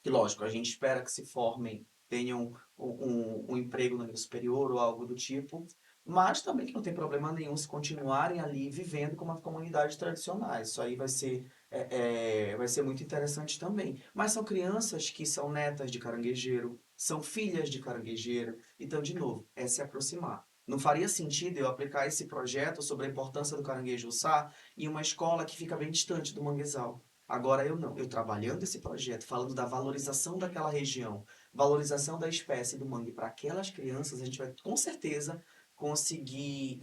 [SPEAKER 4] que, lógico, a gente espera que se formem, tenham um emprego no nível superior ou algo do tipo, mas também que não tem problema nenhum se continuarem ali vivendo como uma comunidade tradicional. Isso aí vai ser muito interessante também. Mas são crianças que são netas de caranguejeiro, são filhas de caranguejeiro, então, de novo, é se aproximar. Não faria sentido eu aplicar esse projeto sobre a importância do caranguejo-çá em uma escola que fica bem distante do manguezal. Agora eu não, eu trabalhando esse projeto, falando da valorização daquela região, valorização da espécie do mangue para aquelas crianças, a gente vai com certeza conseguir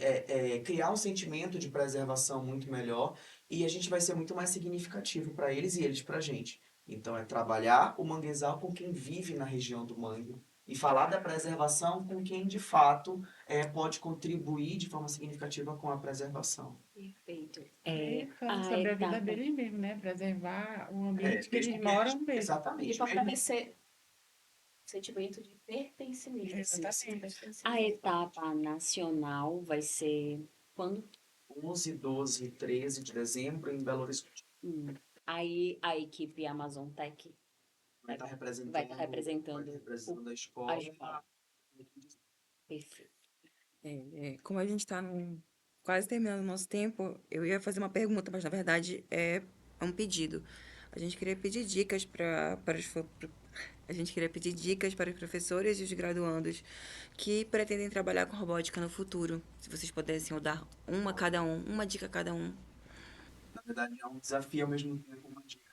[SPEAKER 4] criar um sentimento de preservação muito melhor e a gente vai ser muito mais significativo para eles e eles para a gente. Então é trabalhar o manguezal com quem vive na região do mangue e falar da preservação com quem, de fato, pode contribuir de forma significativa com a preservação.
[SPEAKER 2] Perfeito.
[SPEAKER 1] E falando
[SPEAKER 2] A
[SPEAKER 1] sobre a vida
[SPEAKER 2] etapa
[SPEAKER 1] deles mesmo, né? Preservar o
[SPEAKER 4] É,
[SPEAKER 1] ambiente que
[SPEAKER 4] mesmo
[SPEAKER 1] eles
[SPEAKER 4] que eles,
[SPEAKER 1] moram mesmo.
[SPEAKER 2] de
[SPEAKER 4] exatamente, mesmo
[SPEAKER 2] fortalecer o sentimento de pertencimento.
[SPEAKER 1] Exatamente.
[SPEAKER 2] A etapa nacional vai ser quando?
[SPEAKER 4] 11, 12 e 13 de dezembro em Belo Horizonte.
[SPEAKER 2] Aí a equipe Amazon Tech
[SPEAKER 4] Vai estar
[SPEAKER 2] vai estar
[SPEAKER 4] representando
[SPEAKER 2] representando
[SPEAKER 4] a
[SPEAKER 2] a
[SPEAKER 4] escola.
[SPEAKER 2] escola. Perfeito.
[SPEAKER 3] Como a gente está quase terminando o nosso tempo, eu ia fazer uma pergunta, mas na verdade é um pedido. A gente queria pedir dicas a gente queria pedir dicas para os professores e os graduandos que pretendem trabalhar com robótica no futuro. Se vocês pudessem dar uma cada um, uma dica cada um.
[SPEAKER 4] Na verdade, é um desafio ao mesmo tempo uma dica.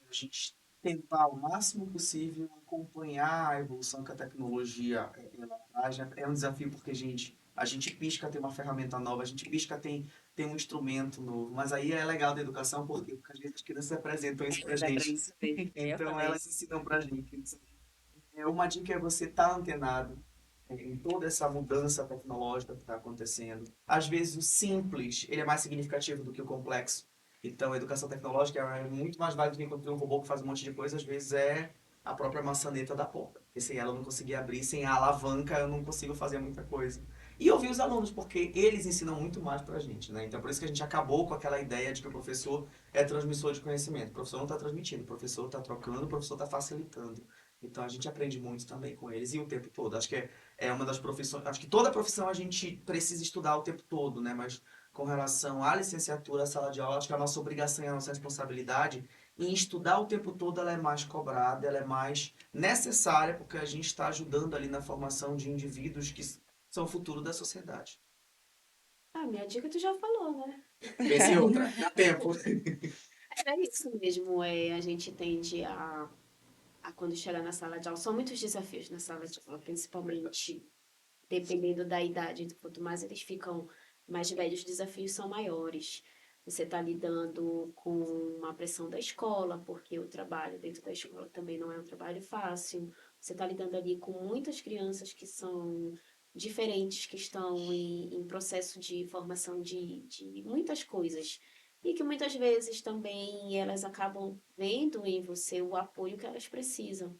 [SPEAKER 4] A gente tentar o máximo possível acompanhar a evolução que a tecnologia ela traz. É um desafio porque a gente pisca tem uma ferramenta nova, a gente pisca tem um instrumento novo, mas aí é legal da educação porque às vezes as crianças apresentam isso pra
[SPEAKER 2] Dá pra
[SPEAKER 4] gente.
[SPEAKER 2] isso mesmo. Eu ia
[SPEAKER 4] Então
[SPEAKER 2] falar
[SPEAKER 4] elas
[SPEAKER 2] isso.
[SPEAKER 4] ensinam pra gente. Uma dica é você estar antenado em toda essa mudança tecnológica que está acontecendo. Às vezes o simples ele é mais significativo do que o complexo. Então a educação tecnológica é muito mais válida do que construir um robô que faz um monte de coisa. Às vezes é a própria maçaneta da porta. Porque sem ela eu não conseguir abrir, sem a alavanca eu não consigo fazer muita coisa. E ouvir os alunos, porque eles ensinam muito mais pra gente, né? Então por isso que a gente acabou com aquela ideia de que o professor é transmissor de conhecimento. O professor não está transmitindo, o professor está trocando, o professor está facilitando. Então a gente aprende muito também com eles e o tempo todo. Acho que é uma das profissões. Acho que toda profissão a gente precisa estudar o tempo todo, né? Mas com relação à licenciatura, à sala de aula, acho que a nossa obrigação e a nossa responsabilidade em estudar o tempo todo ela é mais cobrada, ela é mais necessária, porque a gente está ajudando ali na formação de indivíduos que são o futuro da sociedade.
[SPEAKER 2] Minha dica tu já falou, né?
[SPEAKER 4] Pense em outra, dá tempo.
[SPEAKER 2] Era isso mesmo. A gente tende a quando chegar na sala de aula, são muitos desafios na sala de aula, principalmente dependendo da idade. Quanto mais eles ficam mais velhos, os desafios são maiores. Você está lidando com a pressão da escola, porque o trabalho dentro da escola também não é um trabalho fácil. Você está lidando ali com muitas crianças que são diferentes, que estão em processo de formação de muitas coisas. E que muitas vezes também elas acabam vendo em você o apoio que elas precisam.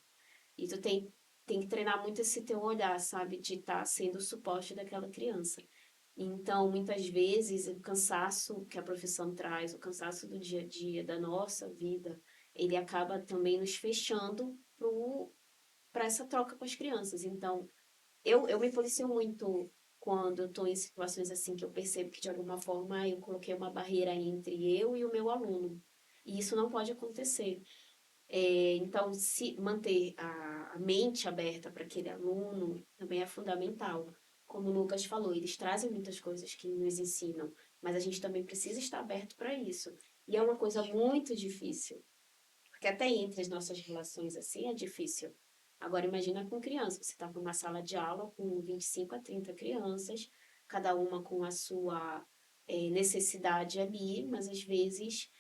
[SPEAKER 2] E tu tem que treinar muito esse teu olhar, sabe? De estar sendo o suporte daquela criança. Então, muitas vezes, o cansaço que a profissão traz, o cansaço do dia a dia, da nossa vida, ele acaba também nos fechando para essa troca com as crianças. Então, eu me policio muito quando eu estou em situações assim que eu percebo que, de alguma forma, eu coloquei uma barreira entre eu e o meu aluno. E isso não pode acontecer. Então, se manter a mente aberta para aquele aluno também é fundamental. Como o Lucas falou, eles trazem muitas coisas que nos ensinam, mas a gente também precisa estar aberto para isso. E é uma coisa muito difícil, porque até entre as nossas relações assim é difícil. Agora imagina com criança, você está numa sala de aula com 25 a 30 crianças, cada uma com a sua necessidade ali, mas às vezes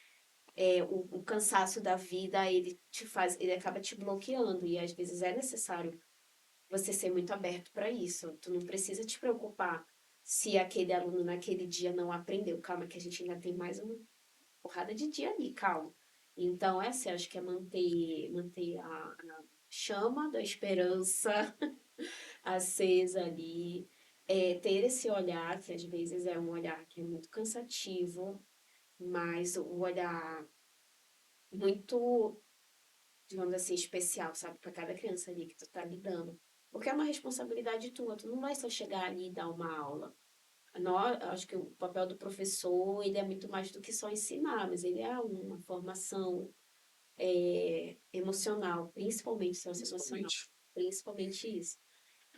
[SPEAKER 2] o cansaço da vida, ele acaba te bloqueando, e às vezes é necessário você ser muito aberto para isso. Tu não precisa te preocupar se aquele aluno naquele dia não aprendeu. Calma, que a gente ainda tem mais uma porrada de dia ali, calma. Então, essa eu acho que é manter a chama da esperança acesa ali, ter esse olhar, que às vezes é um olhar que é muito cansativo, mas o olhar muito, digamos assim, especial, sabe, para cada criança ali que tu tá lidando. Porque é uma responsabilidade tua, tu não vai só chegar ali e dar uma aula. Acho que o papel do professor, ele é muito mais do que só ensinar, mas ele é uma formação emocional, principalmente socioemocional,
[SPEAKER 4] Principalmente.
[SPEAKER 2] principalmente isso.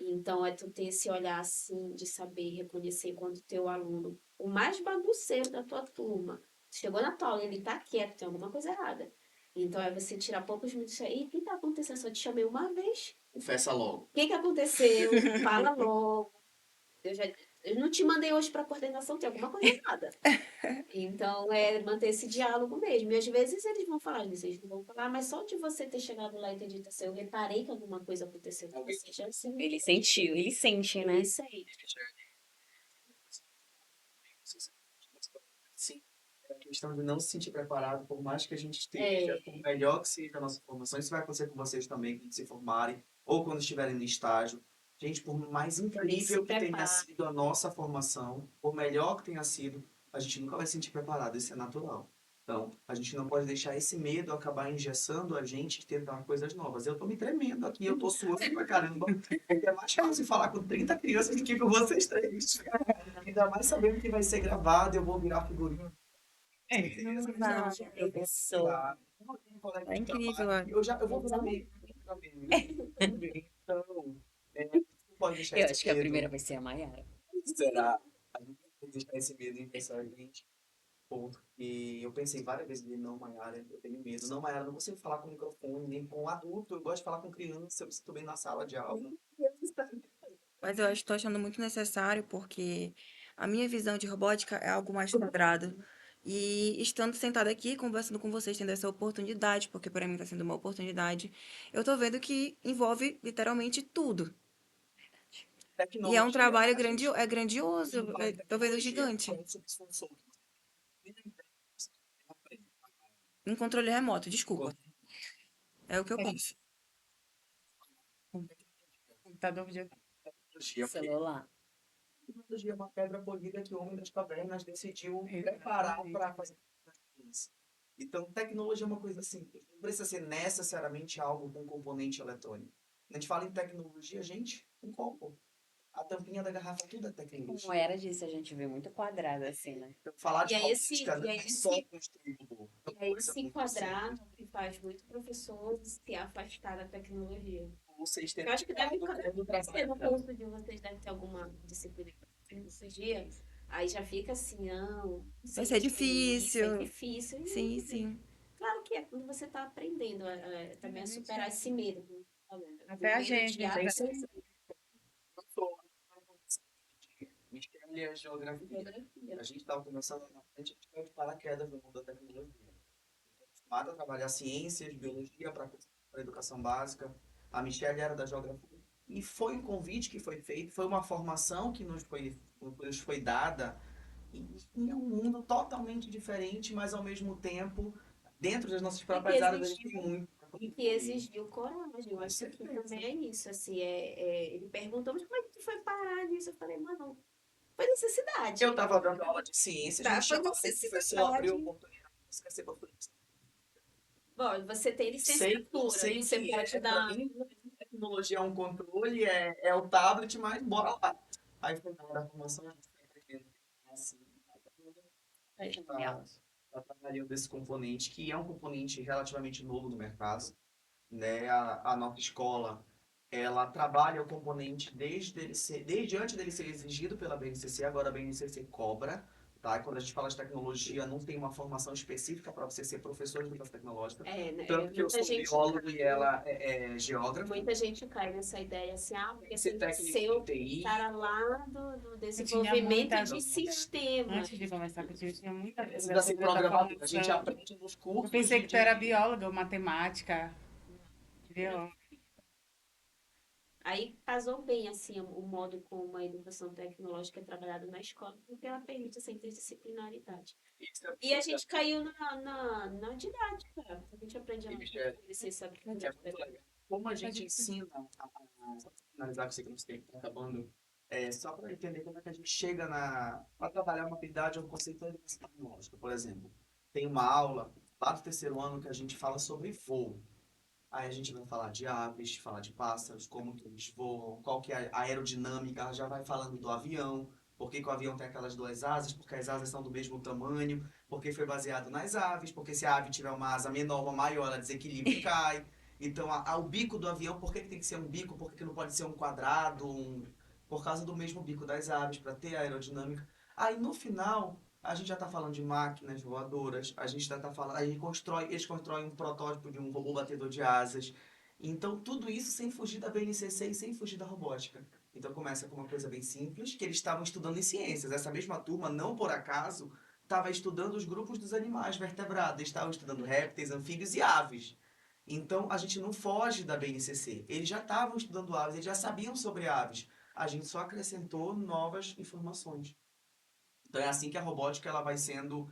[SPEAKER 2] Então, é tu ter esse olhar, assim, de saber reconhecer quando o teu aluno, o mais bagunceiro da tua turma, chegou na tua aula e ele tá quieto, tem alguma coisa errada. Então, é você tirar poucos minutos aí, o que tá acontecendo? Só te chamei uma vez.
[SPEAKER 4] Confessa logo.
[SPEAKER 2] O que que aconteceu? Fala logo. Eu já, Eu não te mandei hoje para coordenação, tem alguma coisa errada. Então, é manter esse diálogo mesmo. E às vezes eles vão falar, às vezes eles não vão falar, mas só de você ter chegado lá e ter dito assim, eu reparei que alguma coisa aconteceu com você, já assim,
[SPEAKER 5] Ele sentiu, ele sente, né?
[SPEAKER 2] isso aí.
[SPEAKER 4] Sim, é a questão de não se sentir preparado, por mais que a gente esteja, por melhor que seja a nossa formação, isso vai acontecer com vocês também, quando se formarem, ou quando estiverem no estágio. Gente, por mais incrível que tenha sido a nossa formação, por melhor que tenha sido, a gente nunca vai se sentir preparado, isso é natural. Então, a gente não pode deixar esse medo acabar engessando a gente de tentar coisas novas. Eu tô me tremendo aqui, eu tô suando pra caramba, porque é mais fácil falar com 30 crianças do que com vocês três. Ainda mais sabendo que vai ser gravado, eu vou virar figurinha. Eu vou tirar. Eu tenho um colega
[SPEAKER 3] É
[SPEAKER 4] de
[SPEAKER 3] incrível,
[SPEAKER 4] trabalho que eu vou virar meme. Então, não pode deixar
[SPEAKER 5] Eu
[SPEAKER 4] esse
[SPEAKER 5] acho que a primeira
[SPEAKER 4] medo.
[SPEAKER 5] vai ser a Maiara.
[SPEAKER 4] Será? A gente não pode deixar esse medo impressão a gente. Porque eu pensei várias vezes de não, Maiara, eu tenho medo. Não, Maiara, eu não consigo falar com o microfone, nem com adulto. Eu gosto de falar com criança, eu me sinto bem na sala de aula.
[SPEAKER 3] mas eu estou achando muito necessário porque a minha visão de robótica é algo mais quadrado. E estando sentada aqui, conversando com vocês, tendo essa oportunidade, porque para mim está sendo uma oportunidade, eu estou vendo que envolve literalmente tudo. E é um
[SPEAKER 4] Tecnologia,
[SPEAKER 3] trabalho
[SPEAKER 4] a gente
[SPEAKER 3] é grandioso,
[SPEAKER 4] não fala em
[SPEAKER 3] tô vendo
[SPEAKER 4] tecnologia,
[SPEAKER 3] gigante.
[SPEAKER 4] fala sobre função.
[SPEAKER 3] Um controle remoto, desculpa. É o que eu penso.
[SPEAKER 1] Computador video.
[SPEAKER 4] Tecnologia, porque
[SPEAKER 5] Celular.
[SPEAKER 4] tecnologia é uma pedra polida que o homem das cavernas decidiu preparar para fazer isso. Então, tecnologia é uma coisa simples. Não precisa ser necessariamente algo com componente eletrônico. A gente fala em tecnologia, gente, um copo. A tampinha da garrafa, tudo é
[SPEAKER 5] Como
[SPEAKER 4] tecnologia.
[SPEAKER 5] era disso, a gente vê muito quadrado assim, né?
[SPEAKER 4] Então, falar de
[SPEAKER 2] E aí esse,
[SPEAKER 4] robótica
[SPEAKER 2] e
[SPEAKER 4] não
[SPEAKER 2] aí
[SPEAKER 4] é só
[SPEAKER 2] esse,
[SPEAKER 4] construir robô. É
[SPEAKER 2] e
[SPEAKER 4] uma
[SPEAKER 2] aí
[SPEAKER 4] coisa
[SPEAKER 2] esse
[SPEAKER 4] muito simples.
[SPEAKER 2] quadrado que faz muito professor se afastar da tecnologia.
[SPEAKER 4] Vocês têm
[SPEAKER 2] Eu acho que deve
[SPEAKER 4] quando
[SPEAKER 2] acontecer no
[SPEAKER 4] trabalham.
[SPEAKER 2] curso de vocês, deve ter alguma disciplina nesses dias. Aí já fica assim, não
[SPEAKER 3] Vai
[SPEAKER 2] sei
[SPEAKER 3] ser
[SPEAKER 2] mexer nisso, é
[SPEAKER 3] difícil.
[SPEAKER 2] difícil. E não
[SPEAKER 3] Sim,
[SPEAKER 2] é.
[SPEAKER 3] sim.
[SPEAKER 2] Claro que é quando você está aprendendo também a superar esse medo. Como você falou, né? O
[SPEAKER 1] Até a
[SPEAKER 2] medo
[SPEAKER 1] gente,
[SPEAKER 2] de
[SPEAKER 1] a gente
[SPEAKER 2] aprender
[SPEAKER 4] Eu sou Mistério e Geografia.
[SPEAKER 2] geografia.
[SPEAKER 4] A gente estava conversando lá na frente, a gente caiu de paraquedas no mundo da tecnologia. Acostumado a trabalhar ciências, biologia para a educação básica. A Michelle era da geografia. E foi um convite que foi feito, foi uma formação que nos foi dada em um mundo totalmente diferente, mas ao mesmo tempo, dentro das nossas
[SPEAKER 2] E que
[SPEAKER 4] próprias áreas, a gente tem
[SPEAKER 2] exigiu,
[SPEAKER 4] muito para
[SPEAKER 2] e que
[SPEAKER 4] contribuir.
[SPEAKER 2] exigiu coragem. Eu
[SPEAKER 4] Com
[SPEAKER 2] acho que
[SPEAKER 4] certeza.
[SPEAKER 2] também é isso. Assim, ele perguntou, mas como é que tu foi parar nisso? Eu falei, mano, foi necessidade.
[SPEAKER 4] Eu estava dando aula de ciências, me
[SPEAKER 2] Tá? Foi
[SPEAKER 4] chamaram, o professor abriu a
[SPEAKER 2] necessidade.
[SPEAKER 4] oportunidade, você quer ser professor?
[SPEAKER 2] Bom, você tem
[SPEAKER 4] Eu
[SPEAKER 2] licenciatura,
[SPEAKER 4] sei
[SPEAKER 2] você
[SPEAKER 4] que
[SPEAKER 2] pode
[SPEAKER 4] para
[SPEAKER 2] dar.
[SPEAKER 4] mim, tecnologia é um controle, é o tablet, mas bora lá. Aí foi na hora da formação, a gente foi aprendendo assim, a gente está trabalhando esse componente, que é um componente relativamente novo no mercado, né? A nossa escola, ela trabalha o componente desde antes dele ser exigido pela BNCC, agora a BNCC cobra, tá? E quando a gente fala de tecnologia, não tem uma formação específica para você ser professor de educação tecnológica, tanto que eu
[SPEAKER 2] Muita
[SPEAKER 4] sou
[SPEAKER 2] gente
[SPEAKER 4] biólogo e
[SPEAKER 2] cai,
[SPEAKER 4] ela é geógrafa,
[SPEAKER 2] muita gente cai nessa ideia assim, porque
[SPEAKER 4] ser
[SPEAKER 2] tem que
[SPEAKER 4] técnico
[SPEAKER 2] ser
[SPEAKER 4] em
[SPEAKER 2] o
[SPEAKER 4] TI,
[SPEAKER 2] cara lá do
[SPEAKER 1] eu tinha
[SPEAKER 2] desenvolvimento
[SPEAKER 1] muita
[SPEAKER 2] de
[SPEAKER 1] dúvida.
[SPEAKER 2] sistema.
[SPEAKER 1] Antes de começar contigo, eu tinha muita dúvida
[SPEAKER 4] precisa ser
[SPEAKER 1] sobre essa
[SPEAKER 4] programador. A gente
[SPEAKER 1] formação.
[SPEAKER 4] aprende nos
[SPEAKER 1] Eu
[SPEAKER 4] cursos
[SPEAKER 1] pensei que tu era bióloga ou matemática. Bióloga.
[SPEAKER 2] Aí casou bem assim o modo como a educação tecnológica é trabalhada na escola, porque ela permite essa interdisciplinaridade. E a gente caiu na didática. A gente aprende a licença
[SPEAKER 4] é muito legal. Como a gente ensina, só pra finalizar com você que não sei, tá acabando, só para entender como é que a gente chega para trabalhar uma habilidade ou um conceito da educação tecnológica. Por exemplo, tem uma aula lá do terceiro ano que a gente fala sobre voo. Aí a gente vai falar de aves, falar de pássaros, como que eles voam, qual que é a aerodinâmica, ela já vai falando do avião, por que que o avião tem aquelas duas asas, porque as asas são do mesmo tamanho, porque foi baseado nas aves, porque se a ave tiver uma asa menor ou maior, ela desequilibra e cai. Então, o bico do avião, por que que tem que ser um bico, por que que não pode ser um quadrado, por causa do mesmo bico das aves, para ter aerodinâmica. Aí, no final, a gente já está falando de máquinas voadoras, a gente já está falando, eles constroem um protótipo de um robô batedor de asas. Então, tudo isso sem fugir da BNCC e sem fugir da robótica. Então começa com uma coisa bem simples, que eles estavam estudando em ciências. Essa mesma turma, não por acaso, estava estudando os grupos dos animais vertebrados, estavam estudando répteis, anfíbios e aves. Então a gente não foge da BNCC. Eles já estavam estudando aves, eles já sabiam sobre aves. A gente só acrescentou novas informações. Então é assim que a robótica ela vai sendo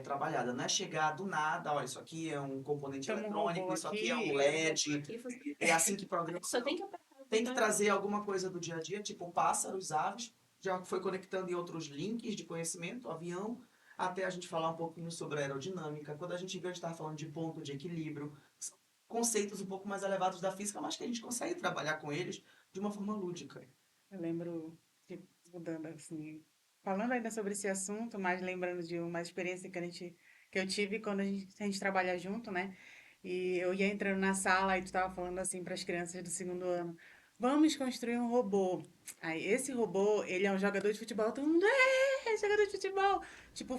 [SPEAKER 4] trabalhada. Não é chegar do nada, olha, isso aqui é um componente
[SPEAKER 1] Tamo um robô
[SPEAKER 4] eletrônico, isso aqui é um
[SPEAKER 1] aqui.
[SPEAKER 4] LED.
[SPEAKER 2] E você
[SPEAKER 4] É assim que programa.
[SPEAKER 2] só tem que apertar o
[SPEAKER 4] Tem que
[SPEAKER 2] botão.
[SPEAKER 4] trazer alguma coisa do dia a dia, tipo pássaros, aves, já foi conectando em outros links de conhecimento, avião, até a gente falar um pouquinho sobre aerodinâmica. Quando a gente viu, a gente estava falando de ponto de equilíbrio. São conceitos um pouco mais elevados da física, mas que a gente consegue trabalhar com eles de uma forma lúdica.
[SPEAKER 1] Eu lembro, tipo, mudando assim, falando ainda sobre esse assunto, mas lembrando de uma experiência que eu tive quando a gente trabalha junto, né? E eu ia entrando na sala e tu tava falando assim para as crianças do segundo ano, vamos construir um robô. Aí esse robô, ele é um jogador de futebol, todo mundo é jogador de futebol. Tipo,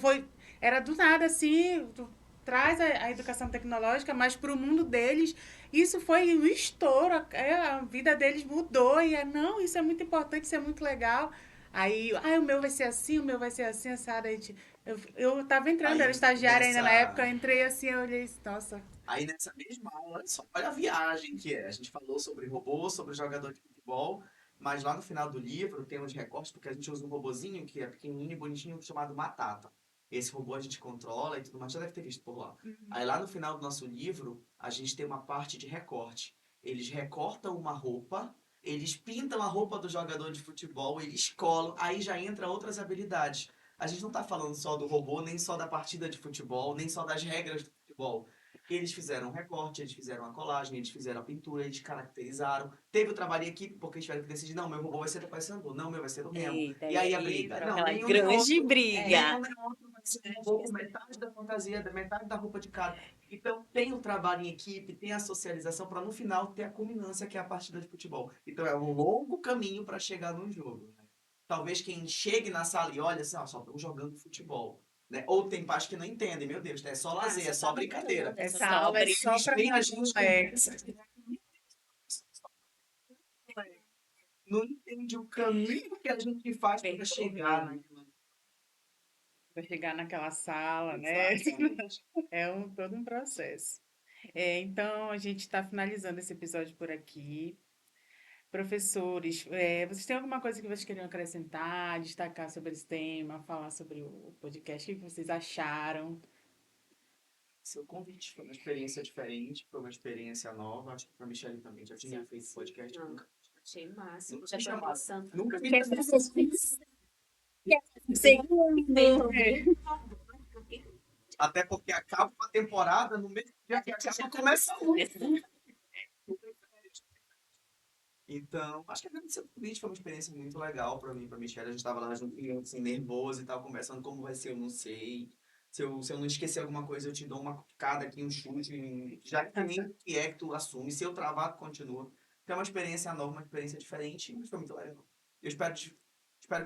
[SPEAKER 1] era do nada assim, tu traz a educação tecnológica, mas para o mundo deles isso foi um estouro, a vida deles mudou e não, isso é muito importante, isso é muito legal. Aí, o meu vai ser assim, o meu vai ser assim, assado. Eu tava entrando, era
[SPEAKER 4] Aí
[SPEAKER 1] estagiária ainda na época, eu
[SPEAKER 4] nessa,
[SPEAKER 1] entrei assim, eu olhei, nossa,
[SPEAKER 4] aí nessa mesma aula, olha só, olha a viagem que é. A gente falou sobre robô, sobre jogador de futebol, mas lá no final do livro tem uns recortes, porque a gente usa um robozinho que é pequenininho e bonitinho chamado Matata. Esse robô a gente controla e tudo mais, já deve ter visto por lá. Aí lá no final do nosso livro, a gente tem uma parte de recorte. Eles recortam uma roupa, eles pintam a roupa do jogador de futebol, eles colam, aí já entra outras habilidades. A gente não está falando só do robô, nem só da partida de futebol, nem só das regras do futebol. Eles fizeram um recorte, eles fizeram a colagem, eles fizeram a pintura, eles caracterizaram. Teve o trabalho em equipe, porque eles tiveram que decidir, não, meu robô vai ser do Paysandu, não, meu vai ser do Remo.
[SPEAKER 5] Eita,
[SPEAKER 4] E
[SPEAKER 5] e
[SPEAKER 4] aí a
[SPEAKER 5] aí
[SPEAKER 4] briga,
[SPEAKER 5] entrou
[SPEAKER 4] não,
[SPEAKER 5] aquela
[SPEAKER 4] nenhum nem
[SPEAKER 5] grande
[SPEAKER 4] outro.
[SPEAKER 5] briga.
[SPEAKER 4] Nenhum nem outro vai ser um robô com metade da fantasia, metade da roupa de cada. Então tem o trabalho em equipe, tem a socialização, para no final ter a culminância que é a partida de futebol. Então é um longo caminho para chegar no jogo, né? Talvez quem chegue na sala e olhe assim, ó, só estamos jogando futebol. Né? Ou tem pais que não entendem, meu Deus, é só lazer, é só brincadeira.
[SPEAKER 1] essa
[SPEAKER 5] Só
[SPEAKER 1] aula é
[SPEAKER 5] briga.
[SPEAKER 1] só
[SPEAKER 4] Eles
[SPEAKER 1] pra
[SPEAKER 4] veem a gente com
[SPEAKER 1] moleque.
[SPEAKER 4] não entende o caminho que a gente faz para chegar naquilo.
[SPEAKER 1] Pra chegar naquela sala, né?
[SPEAKER 4] Exatamente.
[SPEAKER 1] É todo um processo. Então, a gente está finalizando esse episódio por aqui. Professores, vocês têm alguma coisa que vocês queriam acrescentar, destacar sobre esse tema, falar sobre o podcast? O que vocês acharam?
[SPEAKER 4] Seu convite foi uma experiência diferente, foi uma experiência nova. Acho que para a Michelle também já tinha feito podcast.
[SPEAKER 2] Não,
[SPEAKER 4] Nunca,
[SPEAKER 2] achei o máximo.
[SPEAKER 4] nunca
[SPEAKER 2] Já
[SPEAKER 4] me
[SPEAKER 2] tô
[SPEAKER 4] chamaram.
[SPEAKER 2] pensando.
[SPEAKER 4] Nunca me
[SPEAKER 2] Quer
[SPEAKER 4] chamaram. Até porque acaba uma temporada no mesmo dia que acaba começa outra. Então, acho que agradecer o convite, foi uma experiência muito legal pra mim, pra Michelle. A gente tava lá junto, assim, nervoso e tal, conversando como vai ser, eu não sei. Se eu não esquecer alguma coisa, eu te dou uma cutucada aqui, um chute. Já que nem o que é que tu assume. Se eu travar, tu continua. Então é uma experiência nova, uma experiência diferente, mas foi muito legal. Eu espero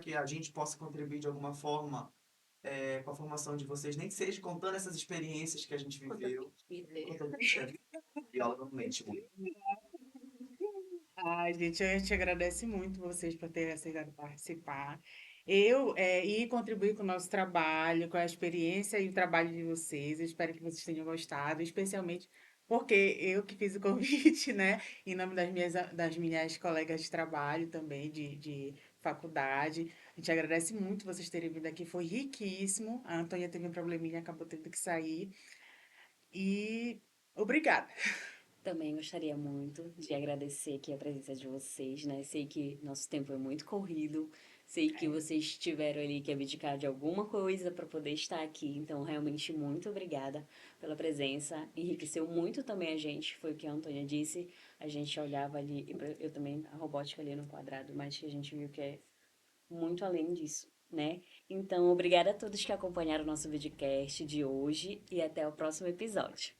[SPEAKER 4] que a gente possa contribuir de alguma forma com a formação de vocês, nem que seja contando essas experiências que a gente viveu. Contando biólogo no mente muito.
[SPEAKER 1] Ai, gente, a gente agradece muito vocês por terem aceitado participar. E contribuir com o nosso trabalho, com a experiência e o trabalho de vocês. Eu espero que vocês tenham gostado, especialmente porque eu que fiz o convite, né? Em nome das minhas colegas de trabalho também, de faculdade. A gente agradece muito vocês terem vindo aqui, foi riquíssimo. A Antônia teve um probleminha, acabou tendo que sair. E obrigada.
[SPEAKER 5] Também gostaria muito de agradecer aqui a presença de vocês, né? Sei que nosso tempo é muito corrido, sei que vocês tiveram ali que abdicar de alguma coisa para poder estar aqui, então realmente muito obrigada pela presença. Enriqueceu muito também a gente, foi o que a Antônia disse. A gente olhava ali, eu também, a robótica ali no quadrado, mas que a gente viu que é muito além disso, né? Então, obrigada a todos que acompanharam o nosso videocast de hoje e até o próximo episódio.